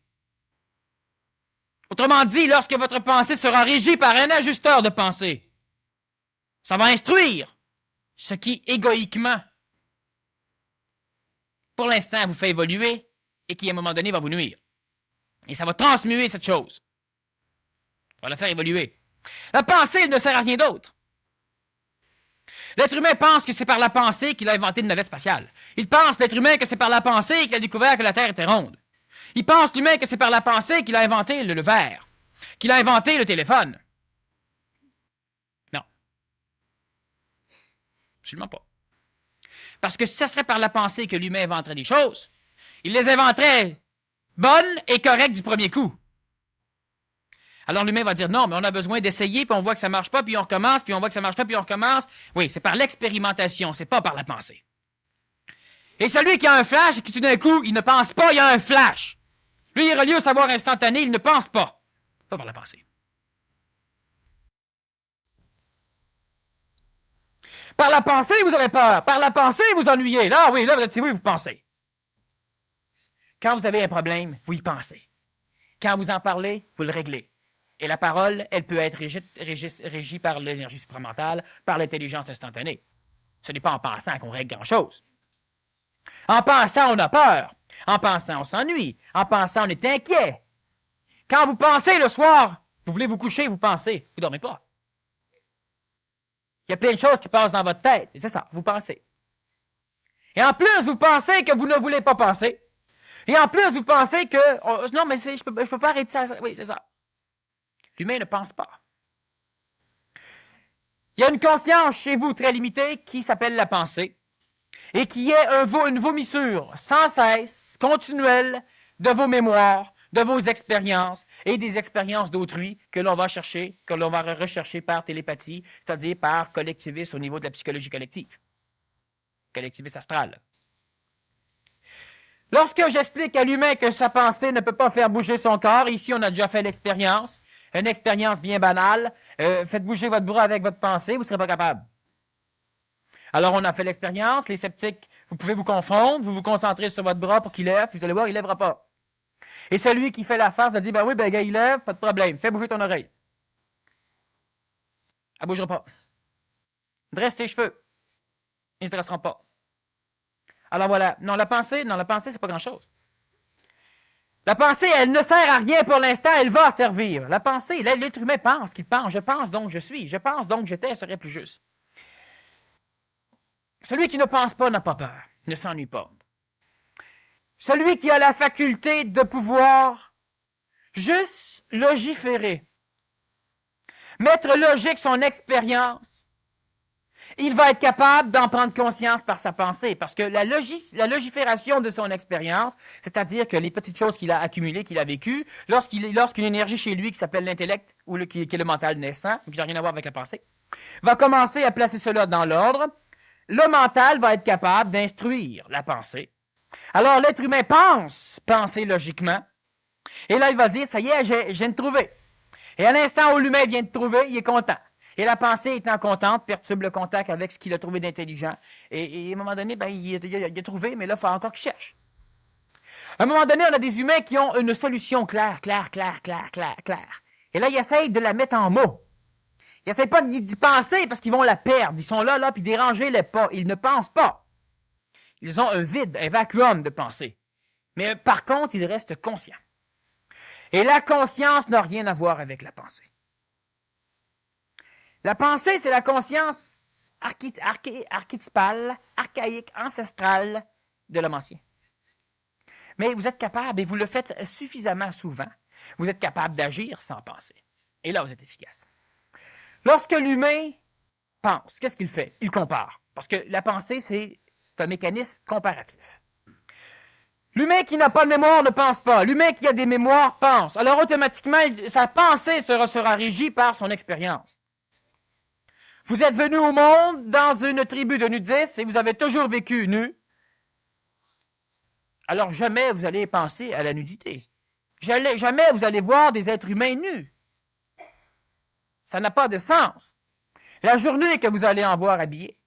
Speaker 2: Autrement dit, lorsque votre pensée sera régie par un ajusteur de pensée, ça va instruire ce qui, égoïquement, pour l'instant, vous fait évoluer et qui, à un moment donné, va vous nuire. Et ça va transmuer cette chose. Ça va la faire évoluer. La pensée, elle ne sert à rien d'autre. L'être humain pense que c'est par la pensée qu'il a inventé une navette spatiale. Il pense, l'être humain, que c'est par la pensée qu'il a découvert que la Terre était ronde. Il pense, l'humain, que c'est par la pensée qu'il a inventé le verre, qu'il a inventé le téléphone. Non. Absolument pas. Parce que si ça serait par la pensée que l'humain inventerait des choses, il les inventerait bonnes et correctes du premier coup. Alors l'humain va dire non, mais on a besoin d'essayer, puis on voit que ça ne marche pas, puis on recommence, puis on voit que ça ne marche pas, puis on recommence. Oui, c'est par l'expérimentation, c'est pas par la pensée. Et celui qui a un flash et qui tout d'un coup, il ne pense pas, il a un flash. Lui, il est relié au savoir instantané, il ne pense pas. Pas par la pensée. Par la pensée, vous avez peur. Par la pensée, vous ennuyez. Là, oui, là, vous êtes oui, vous pensez. Quand vous avez un problème, vous y pensez. Quand vous en parlez, vous le réglez. Et la parole, elle peut être régie par l'énergie supramentale, par l'intelligence instantanée. Ce n'est pas en pensant qu'on règle grand-chose. En pensant, on a peur. En pensant, on s'ennuie. En pensant, on est inquiet. Quand vous pensez le soir, vous voulez vous coucher, vous pensez. Vous ne dormez pas. Il y a plein de choses qui passent dans votre tête. Et c'est ça, vous pensez. Et en plus, vous pensez que vous ne voulez pas penser. Et en plus, vous pensez que... non, mais je peux pas arrêter ça. Oui, c'est ça. L'humain ne pense pas. Il y a une conscience chez vous très limitée qui s'appelle la pensée et qui est une vomissure sans cesse, continuelle, de vos mémoires, de vos expériences et des expériences d'autrui que l'on va chercher, que l'on va rechercher par télépathie, c'est-à-dire par collectivisme au niveau de la psychologie collective. Collectivisme astral. Lorsque j'explique à l'humain que sa pensée ne peut pas faire bouger son corps, ici on a déjà fait l'expérience, une expérience bien banale, faites bouger votre bras avec votre pensée, vous ne serez pas capable. Alors on a fait l'expérience, les sceptiques, vous pouvez vous confondre, vous vous concentrez sur votre bras pour qu'il lève, puis vous allez voir, il ne lèvera pas. Et celui qui fait la farce a dit, ben oui, ben gars, il lève, pas de problème, fais bouger ton oreille. Elle ne bougera pas. Dresse tes cheveux. Ils ne se dresseront pas. Alors voilà, non, la pensée, c'est pas grand-chose. La pensée, elle ne sert à rien pour l'instant, elle va servir. La pensée, l'être humain pense qu'il pense. Je pense donc je suis. Je pense donc j'étais, serait plus juste. Celui qui ne pense pas n'a pas peur, ne s'ennuie pas. Celui qui a la faculté de pouvoir juste logiférer, mettre logique son expérience, il va être capable d'en prendre conscience par sa pensée, parce que la logifération de son expérience, c'est-à-dire que les petites choses qu'il a accumulées, qu'il a vécues, lorsqu'une énergie chez lui qui s'appelle l'intellect, ou qui est le mental naissant, qui n'a rien à voir avec la pensée, va commencer à placer cela dans l'ordre, le mental va être capable d'instruire la pensée. Alors l'être humain penser logiquement, et là il va dire, ça y est, je viens de trouver. Et à l'instant où l'humain vient de trouver, il est content. Et la pensée étant contente, perturbe le contact avec ce qu'il a trouvé d'intelligent. Et à un moment donné, ben, il a trouvé, mais là, il faut encore qu'il cherche. À un moment donné, on a des humains qui ont une solution claire. Et là, ils essayent de la mettre en mots. Ils n'essayent pas d'y penser parce qu'ils vont la perdre. Ils sont là, puis dérangez-les pas. Ils ne pensent pas. Ils ont un vide, un vacuum de pensée. Mais par contre, ils restent conscients. Et la conscience n'a rien à voir avec la pensée. La pensée, c'est la conscience archétypale, archaïque, ancestrale de l'homme ancien. Mais vous êtes capable, et vous le faites suffisamment souvent, vous êtes capable d'agir sans penser. Et là, vous êtes efficace. Lorsque l'humain pense, qu'est-ce qu'il fait? Il compare. Parce que la pensée, c'est un mécanisme comparatif. L'humain qui n'a pas de mémoire ne pense pas. L'humain qui a des mémoires pense. Alors automatiquement, sa pensée sera régie par son expérience. Vous êtes venu au monde dans une tribu de nudistes et vous avez toujours vécu nu. Alors jamais vous allez penser à la nudité. Jamais vous allez voir des êtres humains nus. Ça n'a pas de sens. La journée que vous allez en voir habillés,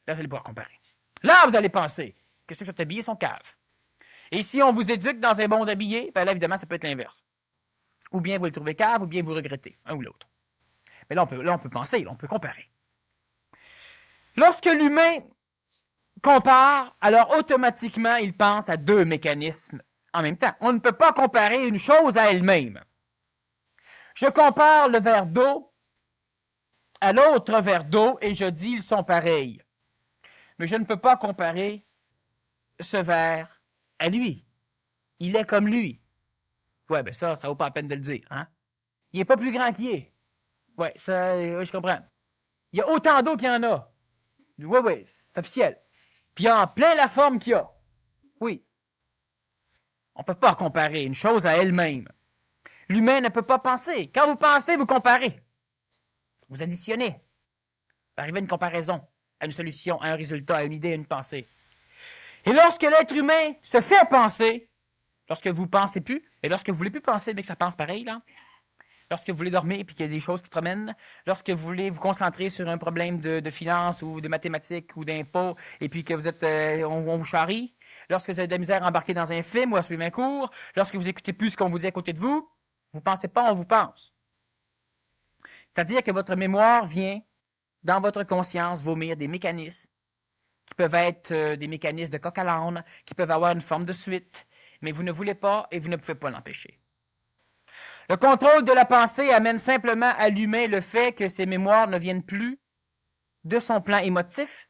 Speaker 2: là, vous allez pouvoir comparer. Là, vous allez penser que ceux qui sont habillés sont caves. Et si on vous éduque dans un monde habillé, ben là, évidemment, ça peut être l'inverse. Ou bien vous les trouvez caves, ou bien vous regrettez, un ou l'autre. Mais là, on peut penser, on peut comparer. Lorsque l'humain compare, alors automatiquement, il pense à deux mécanismes en même temps. On ne peut pas comparer une chose à elle-même. Je compare le verre d'eau à l'autre verre d'eau et je dis ils sont pareils. Mais je ne peux pas comparer ce verre à lui. Il est comme lui. Ouais, ben ça vaut pas la peine de le dire, hein? Il n'est pas plus grand qu'il est. Ouais, ça, je comprends. Il y a autant d'eau qu'il y en a. Oui, c'est officiel. Puis il y a en plein la forme qu'il y a. Oui. On ne peut pas comparer une chose à elle-même. L'humain ne peut pas penser. Quand vous pensez, vous comparez. Vous additionnez. Vous arrivez à une comparaison, à une solution, à un résultat, à une idée, à une pensée. Et lorsque l'être humain se fait penser, lorsque vous ne pensez plus, et lorsque vous ne voulez plus penser, mais que ça pense pareil, là, lorsque vous voulez dormir et qu'il y a des choses qui se promènent, lorsque vous voulez vous concentrer sur un problème de finance ou de mathématiques ou d'impôts et puis que vous êtes, on vous charrie, lorsque vous avez de la misère à embarquer dans un film ou à suivre un cours, lorsque vous écoutez plus ce qu'on vous dit à côté de vous, vous pensez pas, on vous pense. C'est-à-dire que votre mémoire vient, dans votre conscience, vomir des mécanismes qui peuvent être des mécanismes de coq à l'âne, qui peuvent avoir une forme de suite, mais vous ne voulez pas et vous ne pouvez pas l'empêcher. Le contrôle de la pensée amène simplement à l'humain le fait que ses mémoires ne viennent plus de son plan émotif,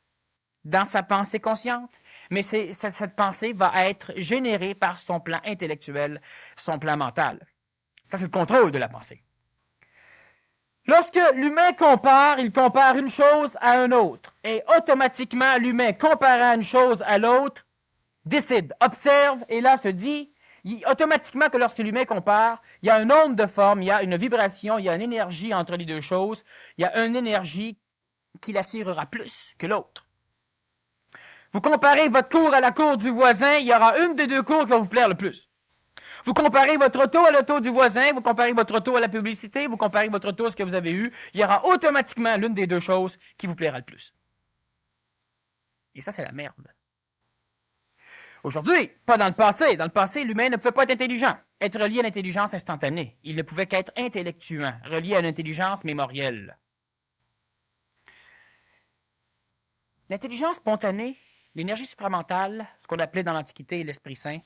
Speaker 2: dans sa pensée consciente, mais cette pensée va être générée par son plan intellectuel, son plan mental. Ça, c'est le contrôle de la pensée. Lorsque l'humain compare, il compare une chose à une autre. Et automatiquement, l'humain, comparant une chose à l'autre, décide, observe, et là se dit, automatiquement que lorsque l'humain compare, il y a un onde de forme, il y a une vibration, il y a une énergie entre les deux choses, il y a une énergie qui l'attirera plus que l'autre. Vous comparez votre cour à la cour du voisin, il y aura une des deux cours qui va vous plaire le plus. Vous comparez votre auto à l'auto du voisin, vous comparez votre auto à la publicité, vous comparez votre auto à ce que vous avez eu, il y aura automatiquement l'une des deux choses qui vous plaira le plus. Et ça, c'est la merde. Aujourd'hui, pas dans le passé. Dans le passé, l'humain ne pouvait pas être intelligent, être relié à l'intelligence instantanée. Il ne pouvait qu'être intellectuant, relié à l'intelligence mémorielle. L'intelligence spontanée, l'énergie supramentale, ce qu'on appelait dans l'Antiquité l'Esprit Saint,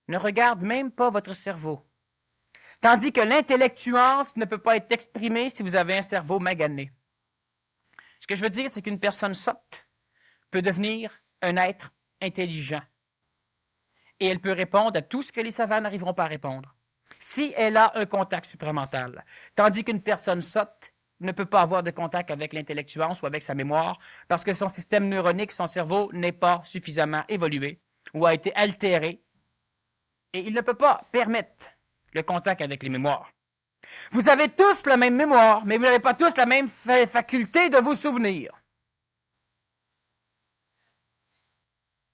Speaker 2: ne regarde même pas votre cerveau. Tandis que l'intellectuance ne peut pas être exprimée si vous avez un cerveau magané. Ce que je veux dire, c'est qu'une personne sotte peut devenir un être intelligent. Et elle peut répondre à tout ce que les savants n'arriveront pas à répondre, si elle a un contact supramental. Tandis qu'une personne sotte ne peut pas avoir de contact avec l'intellectuance ou avec sa mémoire, parce que son système neuronique, son cerveau, n'est pas suffisamment évolué ou a été altéré. Et il ne peut pas permettre le contact avec les mémoires. Vous avez tous la même mémoire, mais vous n'avez pas tous la même faculté de vous souvenir.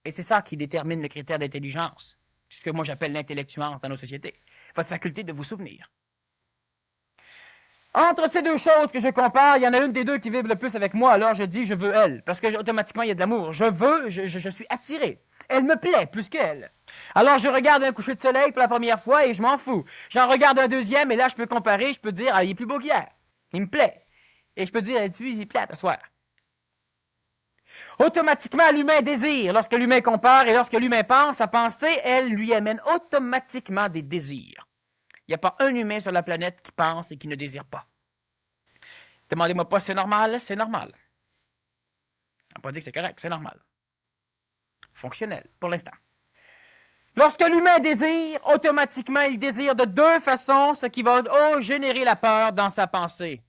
Speaker 2: Et c'est ça qui détermine le critère d'intelligence, ce que moi j'appelle l'intellectuance dans nos sociétés, votre faculté de vous souvenir. Entre ces deux choses que je compare, il y en a une des deux qui vibre le plus avec moi, alors je dis je veux elle, parce que automatiquement il y a de l'amour. Je suis attiré. Elle me plaît plus qu'elle. Alors je regarde un coucher de soleil pour la première fois et je m'en fous. J'en regarde un deuxième et là je peux comparer, je peux dire ah, il est plus beau qu'hier. Il me plaît. Et je peux dire tu il est plate à soir. Automatiquement, l'humain désire. Lorsque l'humain compare et lorsque l'humain pense, sa pensée, elle, lui amène automatiquement des désirs. Il n'y a pas un humain sur la planète qui pense et qui ne désire pas. Demandez-moi pas si c'est normal, c'est normal. On n'a pas dit que c'est correct, c'est normal. Fonctionnel, pour l'instant. Lorsque l'humain désire, automatiquement, il désire de deux façons, ce qui va générer la peur dans sa pensée.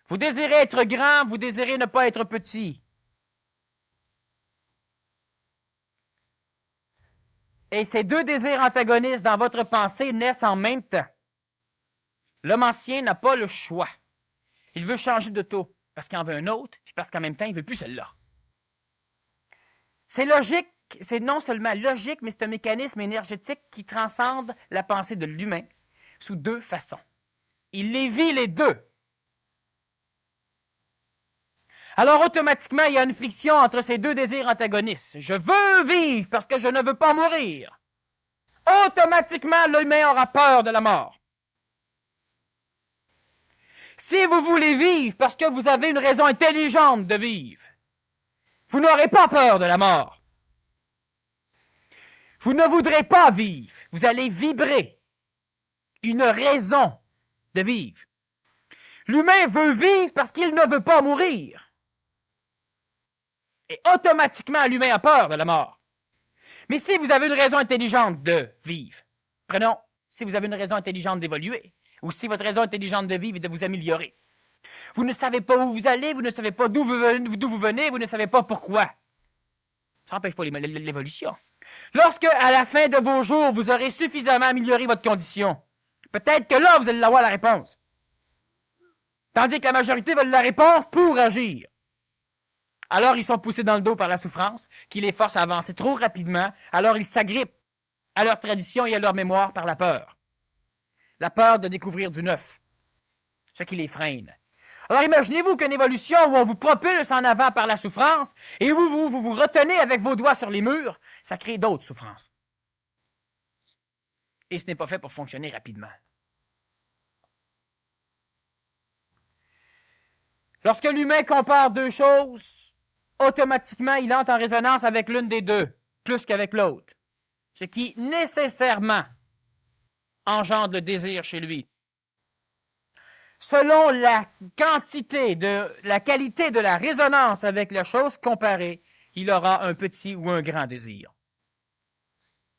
Speaker 2: Vous désirez être grand, vous désirez ne pas être petit. Et ces deux désirs antagonistes dans votre pensée naissent en même temps. L'homme ancien n'a pas le choix. Il veut changer d'auto parce qu'il en veut un autre, puis parce qu'en même temps, il ne veut plus celle-là. C'est logique, c'est non seulement logique, mais c'est un mécanisme énergétique qui transcende la pensée de l'humain sous deux façons. Il les vit les deux. Alors, automatiquement, il y a une friction entre ces deux désirs antagonistes. Je veux vivre parce que je ne veux pas mourir. Automatiquement, l'humain aura peur de la mort. Si vous voulez vivre parce que vous avez une raison intelligente de vivre, vous n'aurez pas peur de la mort. Vous ne voudrez pas vivre. Vous allez vibrer une raison de vivre. L'humain veut vivre parce qu'il ne veut pas mourir. Et automatiquement, l'humain a peur de la mort. Mais si vous avez une raison intelligente de vivre, prenons, si vous avez une raison intelligente d'évoluer, ou si votre raison intelligente de vivre est de vous améliorer, vous ne savez pas où vous allez, vous ne savez pas d'où vous venez, vous ne savez pas pourquoi. Ça n'empêche pas l'évolution. Lorsque, à la fin de vos jours, vous aurez suffisamment amélioré votre condition, peut-être que là, vous allez avoir la réponse. Tandis que la majorité veulent la réponse pour agir. Alors, ils sont poussés dans le dos par la souffrance, qui les force à avancer trop rapidement. Alors, ils s'agrippent à leur tradition et à leur mémoire par la peur. la peur de découvrir du neuf, ce qui les freine. Alors imaginez-vous qu'une évolution où on vous propulse en avant par la souffrance et où vous retenez avec vos doigts sur les murs, ça crée d'autres souffrances. Et ce n'est pas fait pour fonctionner rapidement. Lorsque l'humain compare deux choses, automatiquement il entre en résonance avec l'une des deux, plus qu'avec l'autre, ce qui nécessairement engendre le désir chez lui. Selon la qualité la qualité de la résonance avec la chose comparée, il aura un petit ou un grand désir.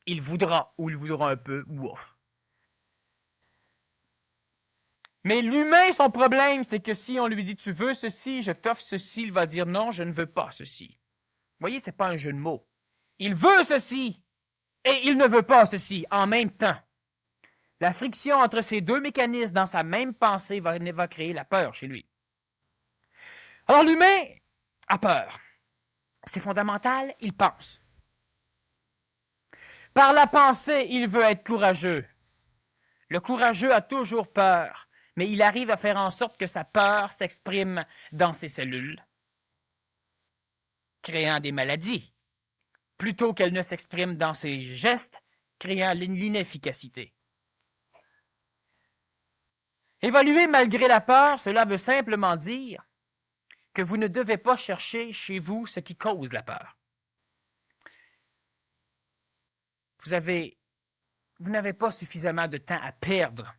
Speaker 2: Il voudra, ou il voudra un peu, ou ouf. Mais l'humain, son problème, c'est que si on lui dit « tu veux ceci, je t'offre ceci », il va dire « non, je ne veux pas ceci ». Vous voyez, ce n'est pas un jeu de mots. Il veut ceci et il ne veut pas ceci en même temps. La friction entre ces deux mécanismes dans sa même pensée va créer la peur chez lui. Alors l'humain a peur. C'est fondamental, il pense. Par la pensée, il veut être courageux. Le courageux a toujours peur, mais il arrive à faire en sorte que sa peur s'exprime dans ses cellules, créant des maladies, plutôt qu'elle ne s'exprime dans ses gestes, créant l'inefficacité. Évoluer malgré la peur, cela veut simplement dire que vous ne devez pas chercher chez vous ce qui cause la peur. Vous n'avez pas suffisamment de temps à perdre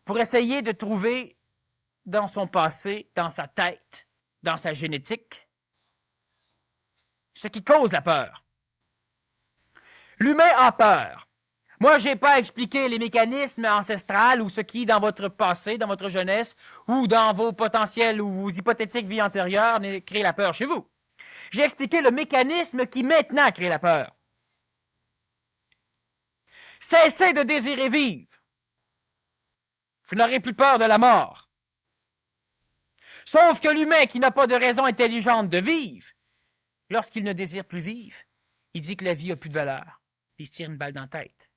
Speaker 2: pour essayer de trouver dans son passé, dans sa tête, dans sa génétique, ce qui cause la peur. L'humain a peur. Moi, je n'ai pas expliqué les mécanismes ancestraux ou ce qui, dans votre passé, dans votre jeunesse, ou dans vos potentiels ou vos hypothétiques vies antérieures, crée la peur chez vous. J'ai expliqué le mécanisme qui maintenant crée la peur. Cessez de désirer vivre. Vous n'aurez plus peur de la mort. Sauf que l'humain qui n'a pas de raison intelligente de vivre, lorsqu'il ne désire plus vivre, il dit que la vie n'a plus de valeur. Il se tire une balle dans la tête.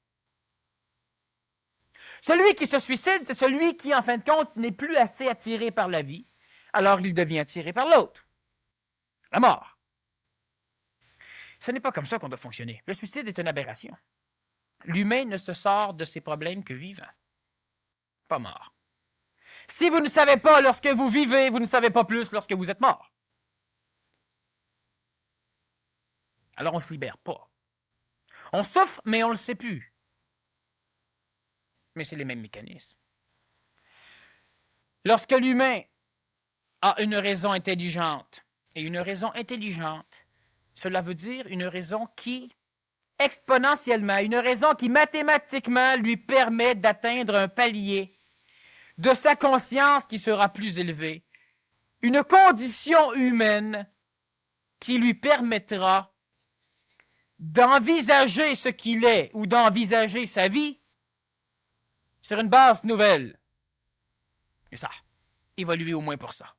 Speaker 2: Celui qui se suicide, c'est celui qui, en fin de compte, n'est plus assez attiré par la vie, alors il devient attiré par l'autre. La mort. Ce n'est pas comme ça qu'on doit fonctionner. Le suicide est une aberration. L'humain ne se sort de ses problèmes que vivant, pas mort. Si vous ne savez pas lorsque vous vivez, vous ne savez pas plus lorsque vous êtes mort. Alors on ne se libère pas. On souffre, mais on ne le sait plus. Mais c'est les mêmes mécanismes. Lorsque l'humain a une raison intelligente, et une raison intelligente, cela veut dire une raison qui, exponentiellement, une raison qui mathématiquement lui permet d'atteindre un palier de sa conscience qui sera plus élevé, une condition humaine qui lui permettra d'envisager ce qu'il est ou d'envisager sa vie sur une base nouvelle. Et ça, évoluez au moins pour ça.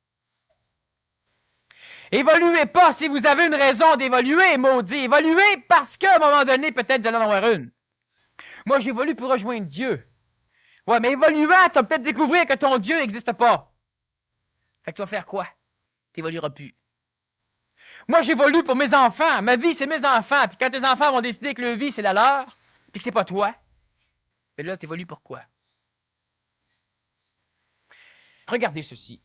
Speaker 2: Évoluez pas si vous avez une raison d'évoluer, maudit. Évoluez parce qu'à un moment donné, peut-être vous allez en avoir une. Moi, j'évolue pour rejoindre Dieu. Ouais, mais évoluant, tu vas peut-être découvrir que ton Dieu n'existe pas. Fait que tu vas faire quoi? Tu n'évolueras plus. Moi, j'évolue pour mes enfants. Ma vie, c'est mes enfants. Puis quand tes enfants vont décider que leur vie, c'est la leur, puis que c'est pas toi, mais là, tu évolues pour quoi? Regardez ceci.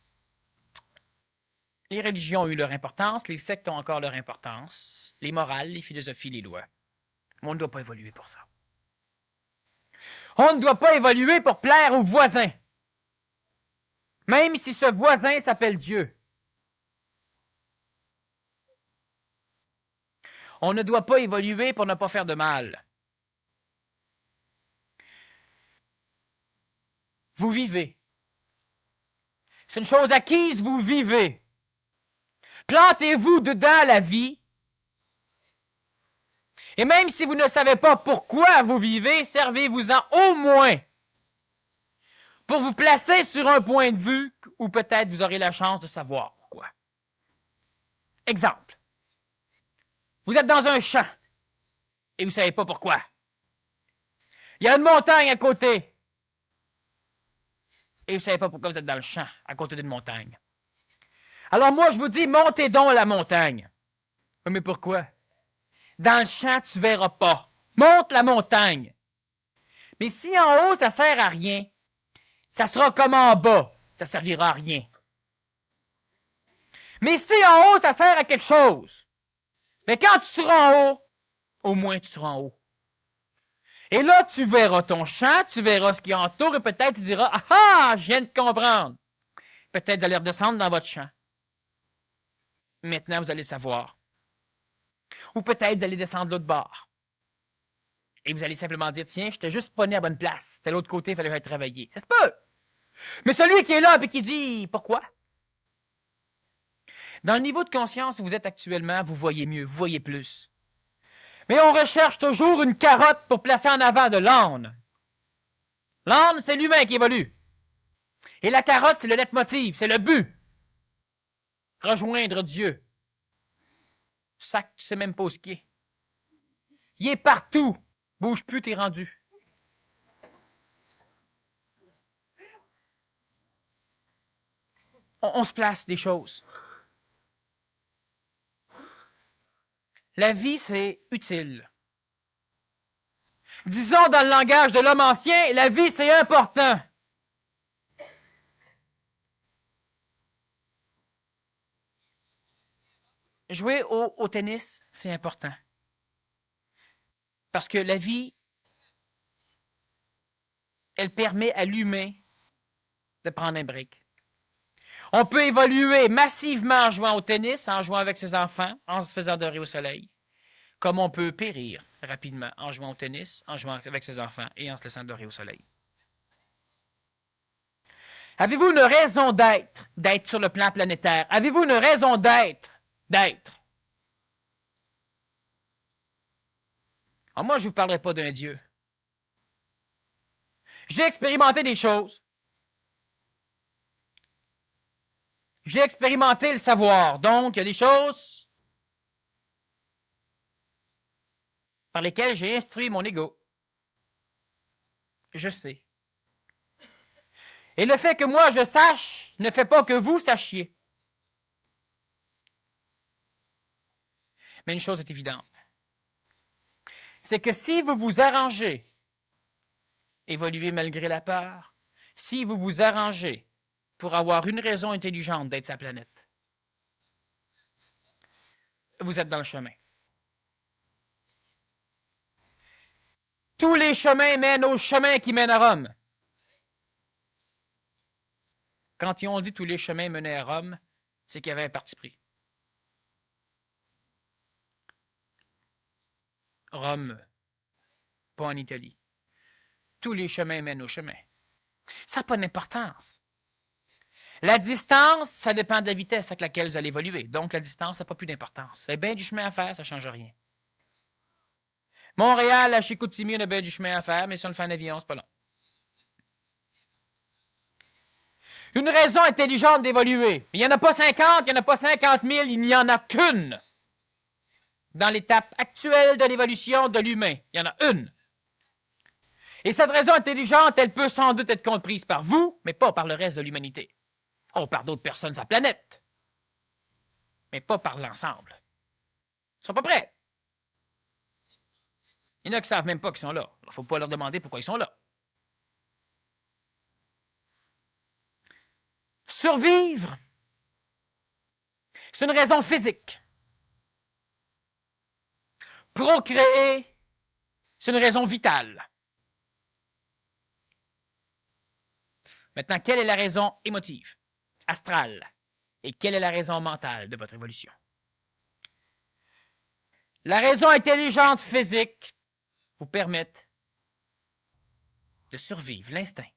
Speaker 2: Les religions ont eu leur importance, les sectes ont encore leur importance, les morales, les philosophies, les lois. Mais on ne doit pas évoluer pour ça. On ne doit pas évoluer pour plaire aux voisins, même si ce voisin s'appelle Dieu. On ne doit pas évoluer pour ne pas faire de mal. Vous vivez. C'est une chose acquise, vous vivez. Plantez-vous dedans la vie. Et même si vous ne savez pas pourquoi vous vivez, servez-vous-en au moins pour vous placer sur un point de vue où peut-être vous aurez la chance de savoir pourquoi. Exemple. Vous êtes dans un champ et vous ne savez pas pourquoi. Il y a une montagne à côté. Et vous ne savez pas pourquoi vous êtes dans le champ, à côté d'une montagne. Alors moi, je vous dis, montez donc la montagne. Mais pourquoi? Dans le champ, tu ne verras pas. Monte la montagne. Mais si en haut, ça ne sert à rien, ça sera comme en bas. Ça ne servira à rien. Mais si en haut, ça sert à quelque chose, mais quand tu seras en haut, au moins tu seras en haut. Et là, tu verras ton champ, tu verras ce qui entoure, et peut-être tu diras, ah ah, je viens de comprendre. Peut-être vous allez redescendre dans votre champ. Maintenant, vous allez savoir. Ou peut-être vous allez descendre de l'autre bord. Et vous allez simplement dire, tiens, je t'ai juste pas né à bonne place. C'était l'autre côté, il fallait que j'aille travailler. Ça se peut. Mais celui qui est là et qui dit, pourquoi? Dans le niveau de conscience où vous êtes actuellement, vous voyez mieux, vous voyez plus. Mais on recherche toujours une carotte pour placer en avant de l'âne. L'âne, c'est l'humain qui évolue. Et la carotte, c'est le leitmotiv, c'est le but. Rejoindre Dieu. Ça, tu sais même pas où ce qui est. Il est partout. Bouge plus, t'es rendu. On se place des choses. La vie, c'est utile. Disons dans le langage de l'homme ancien, la vie, c'est important. Jouer au tennis, c'est important. Parce que la vie, elle permet à l'humain de prendre un break. On peut évoluer massivement en jouant au tennis, en jouant avec ses enfants, en se faisant dorer au soleil. Comme on peut périr rapidement en jouant au tennis, en jouant avec ses enfants et en se laissant dorer au soleil. Avez-vous une raison d'être sur le plan planétaire? Avez-vous une raison d'être? Alors moi, je ne vous parlerai pas d'un Dieu. J'ai expérimenté des choses. J'ai expérimenté le savoir. Donc, il y a des choses par lesquelles j'ai instruit mon ego. Je sais. Et le fait que moi je sache ne fait pas que vous sachiez. Mais une chose est évidente. C'est que si vous vous arrangez, évoluer malgré la peur, si vous vous arrangez pour avoir une raison intelligente d'être sa planète, vous êtes dans le chemin. Tous les chemins mènent au chemin qui mène à Rome. Quand ils ont dit tous les chemins menaient à Rome, c'est qu'il y avait un parti pris. Rome, pas en Italie. Tous les chemins mènent au chemin. Ça n'a pas d'importance. La distance, ça dépend de la vitesse avec laquelle vous allez évoluer. Donc, la distance, ça n'a pas plus d'importance. C'est bien du chemin à faire, ça ne change rien. Montréal à Chicoutimi, on a bien du chemin à faire, mais si on le fait en avion, c'est pas long. Une raison intelligente d'évoluer. Il n'y en a pas 50, il n'y en a pas 50 000, il n'y en a qu'une. Dans l'étape actuelle de l'évolution de l'humain, il y en a une. Et cette raison intelligente, elle peut sans doute être comprise par vous, mais pas par le reste de l'humanité. Oh, par d'autres personnes sur la planète. Mais pas par l'ensemble. Ils ne sont pas prêts. Il y en a qui ne savent même pas qu'ils sont là. Il ne faut pas leur demander pourquoi ils sont là. Survivre, c'est une raison physique. Procréer, c'est une raison vitale. Maintenant, quelle est la raison émotive, astrale, et quelle est la raison mentale de votre évolution? La raison intelligente physique vous permet de survivre, l'instinct.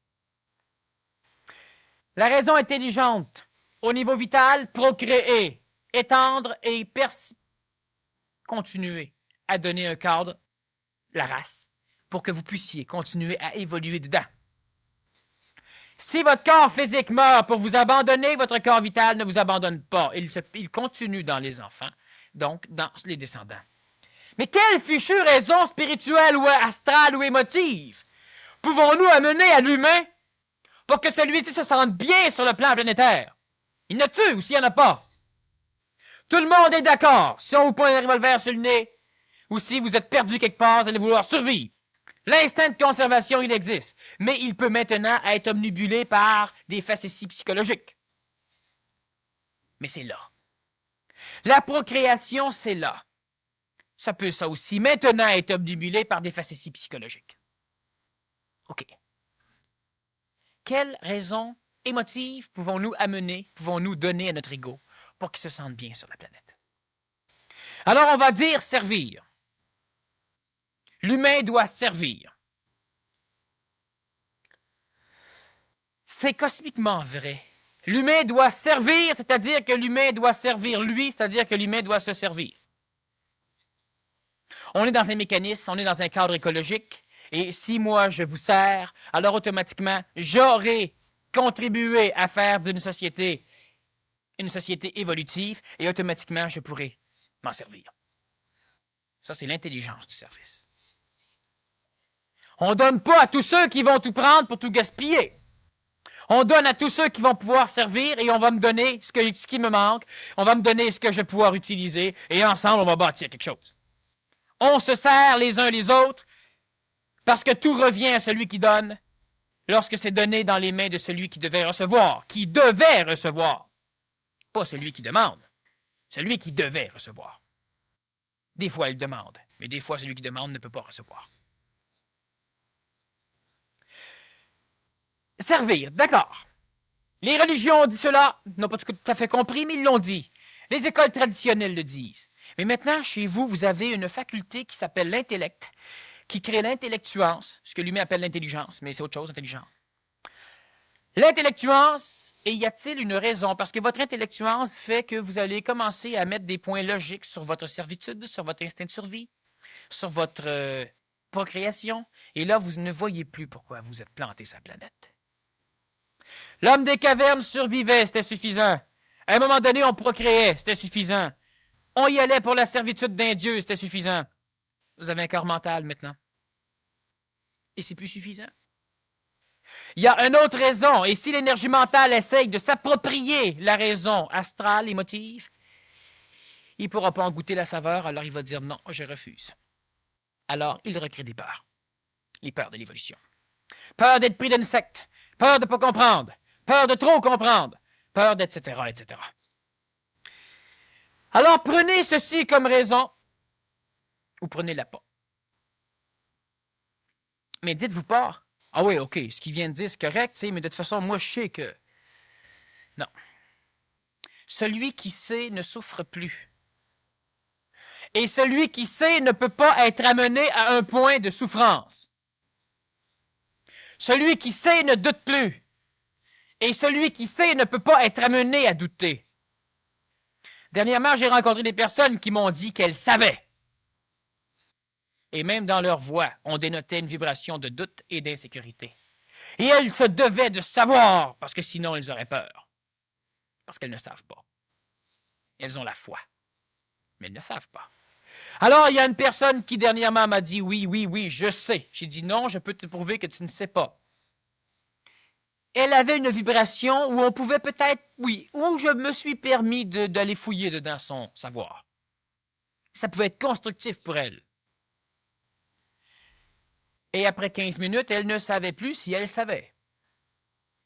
Speaker 2: La raison intelligente au niveau vital, procréer, étendre et continuer à donner un cadre, la race, pour que vous puissiez continuer à évoluer dedans. Si votre corps physique meurt pour vous abandonner, votre corps vital ne vous abandonne pas. Il continue dans les enfants, donc dans les descendants. Mais quelle fichue raison spirituelle ou astrale ou émotive pouvons-nous amener à l'humain pour que celui-ci se sente bien sur le plan planétaire. Il y en a-tu ou s'il n'y en a pas? Tout le monde est d'accord. Si on vous pointe un revolver sur le nez, ou si vous êtes perdu quelque part, vous allez vouloir survivre. L'instinct de conservation, il existe. Mais il peut maintenant être omnibulé par des facéties psychologiques. Mais c'est là. La procréation, c'est là. Ça peut ça aussi maintenant être omnibulé par des facéties psychologiques. OK. Quelles raisons émotives pouvons-nous donner à notre ego pour qu'il se sente bien sur la planète? Alors, on va dire servir. L'humain doit servir. C'est cosmiquement vrai. L'humain doit servir, c'est-à-dire que l'humain doit servir lui, c'est-à-dire que l'humain doit se servir. On est dans un mécanisme, on est dans un cadre écologique, et si moi je vous sers, alors automatiquement j'aurai contribué à faire d'une société une société évolutive, et automatiquement je pourrai m'en servir. Ça, c'est l'intelligence du service. On ne donne pas à tous ceux qui vont tout prendre pour tout gaspiller. On donne à tous ceux qui vont pouvoir servir et on va me donner ce qui me manque, on va me donner ce que je vais pouvoir utiliser et ensemble, on va bâtir quelque chose. On se sert les uns les autres parce que tout revient à celui qui donne lorsque c'est donné dans les mains de celui qui devait recevoir, pas celui qui demande, celui qui devait recevoir. Des fois, il demande, mais des fois, celui qui demande ne peut pas recevoir. Servir, d'accord. Les religions ont dit cela, n'ont pas tout à fait compris, mais ils l'ont dit. Les écoles traditionnelles le disent. Mais maintenant, chez vous, vous avez une faculté qui s'appelle l'intellect, qui crée l'intellectuance, ce que l'humain appelle l'intelligence, mais c'est autre chose, intelligence. L'intellectuance, et y a-t-il une raison? Parce que votre intellectuance fait que vous allez commencer à mettre des points logiques sur votre servitude, sur votre instinct de survie, sur votre procréation, et là, vous ne voyez plus pourquoi vous êtes planté sur la planète. L'homme des cavernes survivait, c'était suffisant. À un moment donné, on procréait, c'était suffisant. On y allait pour la servitude d'un dieu, c'était suffisant. Vous avez un corps mental maintenant. Et c'est plus suffisant. Il y a une autre raison, et si l'énergie mentale essaye de s'approprier la raison astrale, émotive, il ne pourra pas en goûter la saveur, alors il va dire non, je refuse. Alors, il recrée des peurs. Les peurs de l'évolution. Peur d'être pris d'insectes, peur de ne pas comprendre, peur de trop comprendre, peur d'etc., etc. Alors, prenez ceci comme raison, ou prenez-la pas. Mais dites-vous pas, ah oui, ok, ce qu'il vient de dire, c'est correct, mais de toute façon, moi, je sais que... Non. Celui qui sait ne souffre plus. Et celui qui sait ne peut pas être amené à un point de souffrance. Celui qui sait ne doute plus. Et celui qui sait ne peut pas être amené à douter. Dernièrement, j'ai rencontré des personnes qui m'ont dit qu'elles savaient. Et même dans leur voix, on dénotait une vibration de doute et d'insécurité. Et elles se devaient de savoir, parce que sinon elles auraient peur. Parce qu'elles ne savent pas. Elles ont la foi, mais elles ne savent pas. Alors, il y a une personne qui dernièrement m'a dit « Oui, je sais ». J'ai dit « Non, je peux te prouver que tu ne sais pas ». Elle avait une vibration où on pouvait peut-être, oui, où je me suis permis d'aller fouiller dedans son savoir. Ça pouvait être constructif pour elle. Et après 15 minutes, elle ne savait plus si elle savait.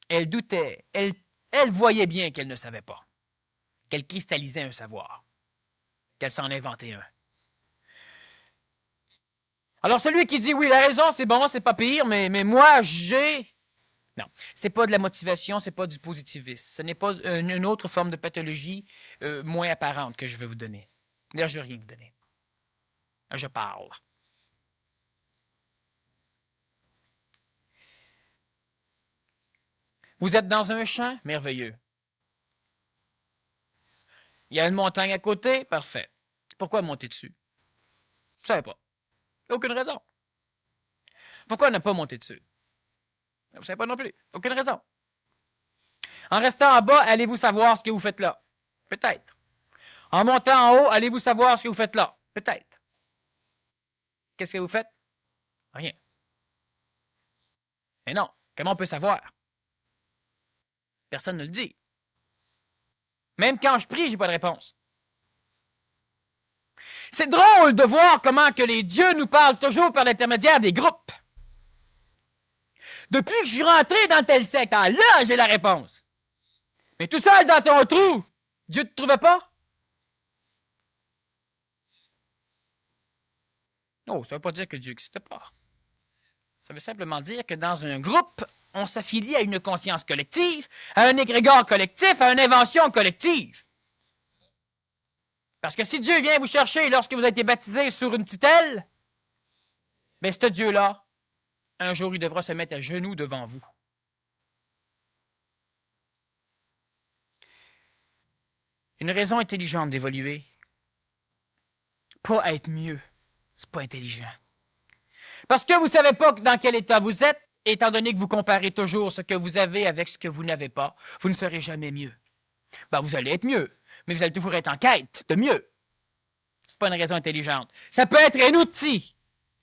Speaker 2: Elle doutait. Elle voyait bien qu'elle ne savait pas. Qu'elle cristallisait un savoir. Qu'elle s'en inventait un. Alors celui qui dit oui, la raison, c'est bon, c'est pas pire, mais moi, j'ai... Non, c'est pas de la motivation, c'est pas du positivisme. Ce n'est pas une autre forme de pathologie moins apparente que je vais vous donner. D'ailleurs, je ne vais rien vous donner. Je parle. Vous êtes dans un champ? Merveilleux. Il y a une montagne à côté? Parfait. Pourquoi monter dessus? Je ne savais pas. Aucune raison. Pourquoi ne pas monter dessus? Vous ne savez pas non plus. Aucune raison. En restant en bas, allez-vous savoir ce que vous faites là? Peut-être. En montant en haut, allez-vous savoir ce que vous faites là? Peut-être. Qu'est-ce que vous faites? Rien. Mais non. Comment on peut savoir? Personne ne le dit. Même quand je prie, j'ai pas de réponse. C'est drôle de voir comment que les dieux nous parlent toujours par l'intermédiaire des groupes. Depuis que je suis rentré dans tel secte, ah, là, j'ai la réponse. Mais tout seul dans ton trou, Dieu ne te trouvait pas? Non, ça ne veut pas dire que Dieu n'existe pas. Ça veut simplement dire que dans un groupe, on s'affilie à une conscience collective, à un égrégore collectif, à une invention collective. Parce que si Dieu vient vous chercher lorsque vous avez été baptisé sur une tutelle, bien, ce Dieu-là, un jour, il devra se mettre à genoux devant vous. Une raison intelligente d'évoluer. Pas être mieux. C'est pas intelligent. Parce que vous ne savez pas dans quel état vous êtes, étant donné que vous comparez toujours ce que vous avez avec ce que vous n'avez pas, vous ne serez jamais mieux. Ben, vous allez être mieux, mais vous allez toujours être en quête de mieux. C'est pas une raison intelligente. Ça peut être un outil.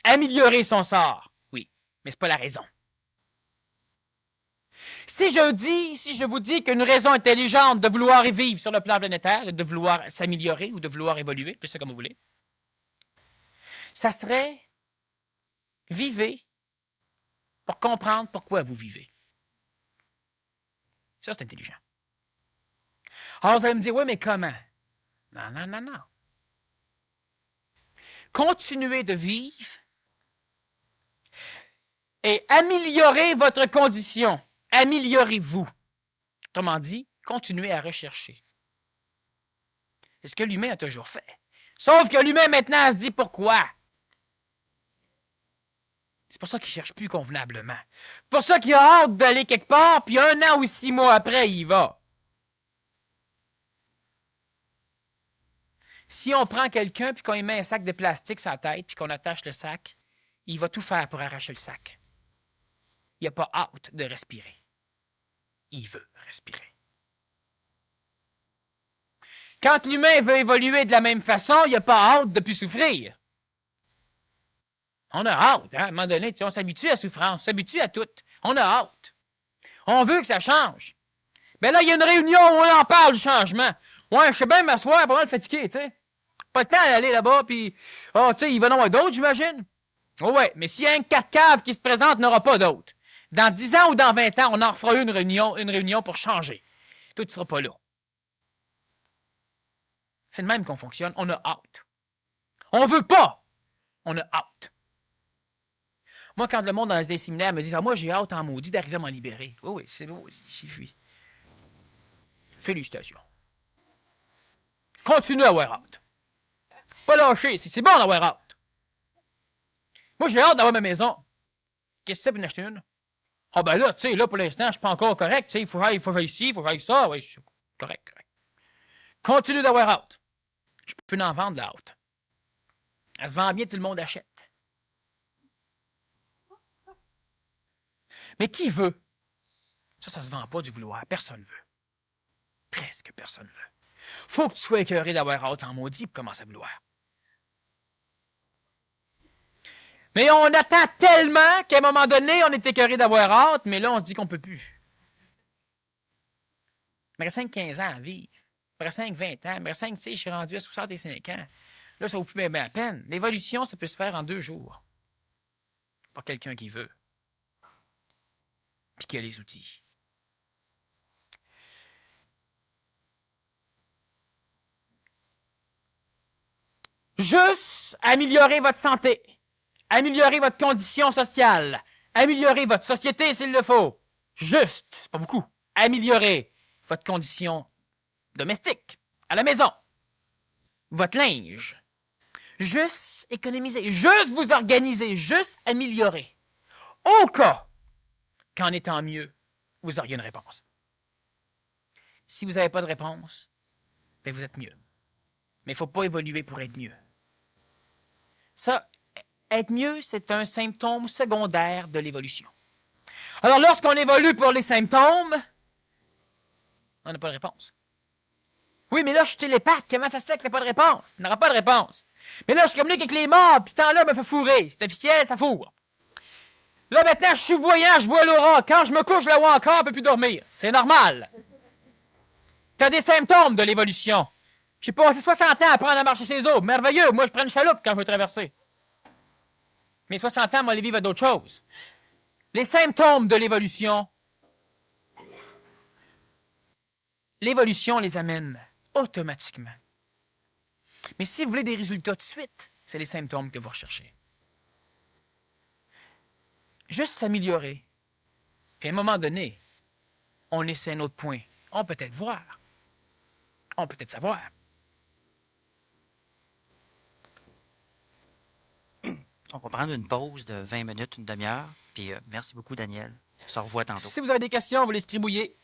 Speaker 2: Améliorer son sort. Oui, mais c'est pas la raison. Si je vous dis qu'une raison intelligente de vouloir y vivre sur le plan planétaire, de vouloir s'améliorer ou de vouloir évoluer, plus ça comme vous voulez, ça serait vivez pour comprendre pourquoi vous vivez. Ça, c'est intelligent. Alors, vous allez me dire, oui, mais comment? Non, non, non, non. Continuez de vivre et améliorez votre condition. Améliorez-vous. Autrement dit, continuez à rechercher. C'est ce que l'humain a toujours fait. Sauf que l'humain, maintenant, se dit pourquoi? C'est pour ça qu'il ne cherche plus convenablement. C'est pour ça qu'il a hâte d'aller quelque part, puis 1 an ou 6 mois après, il y va. Si on prend quelqu'un, puis qu'on lui met un sac de plastique sur la tête, puis qu'on attache le sac, il va tout faire pour arracher le sac. Il n'a pas hâte de respirer. Il veut respirer. Quand l'humain veut évoluer de la même façon, il n'a pas hâte de plus souffrir. On a hâte, hein? À un moment donné, on s'habitue à la souffrance, on s'habitue à tout. On a hâte. On veut que ça change. Ben là, il y a une réunion où on en parle du changement. Ouais, je sais bien m'asseoir, pas mal fatigué, tu sais. Pas le temps d'aller là-bas, puis, tu sais, il va en avoir d'autres, j'imagine. Oh ouais, mais s'il y a un 4 caves qui se présente, il n'y aura pas d'autres. Dans 10 ans ou dans 20 ans, on en refera une réunion pour changer. Toi, tu ne seras pas là. C'est le même qu'on fonctionne. On a hâte. On veut pas. On a hâte. Moi, quand le monde dans des séminaires me dit « moi, j'ai hâte en maudit d'arriver à m'en libérer. » Oui, c'est là, j'y suis. Félicitations. Continue à avoir hâte. Pas lâcher, c'est bon d'avoir hâte. Moi, j'ai hâte d'avoir ma maison. Qu'est-ce que c'est pour en acheter une? Ah ben là, tu sais, là, pour l'instant, je suis pas encore correct. Tu sais, il faut faire ici, il faut faire ça. Oui, c'est correct. Continue d'avoir hâte. Je peux en vendre de la hâte. Elle se vend bien, tout le monde achète. Mais qui veut? Ça se vend pas du vouloir. Personne veut. Presque personne veut. Faut que tu sois écœuré d'avoir hâte en maudit pour commencer à vouloir. Mais on attend tellement qu'à un moment donné, on est écœuré d'avoir hâte, mais là, on se dit qu'on peut plus. Il me reste 5-15 ans à vivre. Il me reste 5-20 ans. Il me reste 5, tu sais, je suis rendu à 65 ans. Là, ça vaut plus bien la peine. L'évolution, ça peut se faire en 2 jours. Pas quelqu'un qui veut. Puis qui a les outils. Juste améliorer votre santé. Améliorer votre condition sociale. Améliorer votre société s'il le faut. Juste, c'est pas beaucoup. Améliorer votre condition domestique, à la maison. Votre linge. Juste économiser. Juste vous organiser. Juste améliorer. Au cas qu'en étant mieux, vous auriez une réponse. Si vous n'avez pas de réponse, bien vous êtes mieux. Mais il ne faut pas évoluer pour être mieux. Ça, être mieux, c'est un symptôme secondaire de l'évolution. Alors, lorsqu'on évolue pour les symptômes, on n'a pas de réponse. Oui, mais là, je suis télépathe. Comment ça se fait que tu n'as pas de réponse? Tu n'auras pas de réponse. Mais là, je communique avec les morts, puis ce temps-là, me fait fourrer. C'est officiel, ça fourre. Là, maintenant, je suis voyant, je vois l'aura. Quand je me couche, je la vois encore, je peux plus dormir. C'est normal. Tu as des symptômes de l'évolution. J'ai passé 60 ans à apprendre à marcher ses eaux. Merveilleux. Moi, je prends une chaloupe quand je veux traverser. Mais 60 ans, moi, les vivre à d'autres choses. Les symptômes de l'évolution, l'évolution les amène automatiquement. Mais si vous voulez des résultats de suite, c'est les symptômes que vous recherchez. Juste s'améliorer. Puis à un moment donné, on essaie un autre point. On peut peut-être voir. On peut peut-être savoir.
Speaker 1: On va prendre une pause de 20 minutes, une demi-heure. Puis merci beaucoup, Daniel. On se revoit tantôt.
Speaker 2: Si vous avez des questions, vous les distribuez.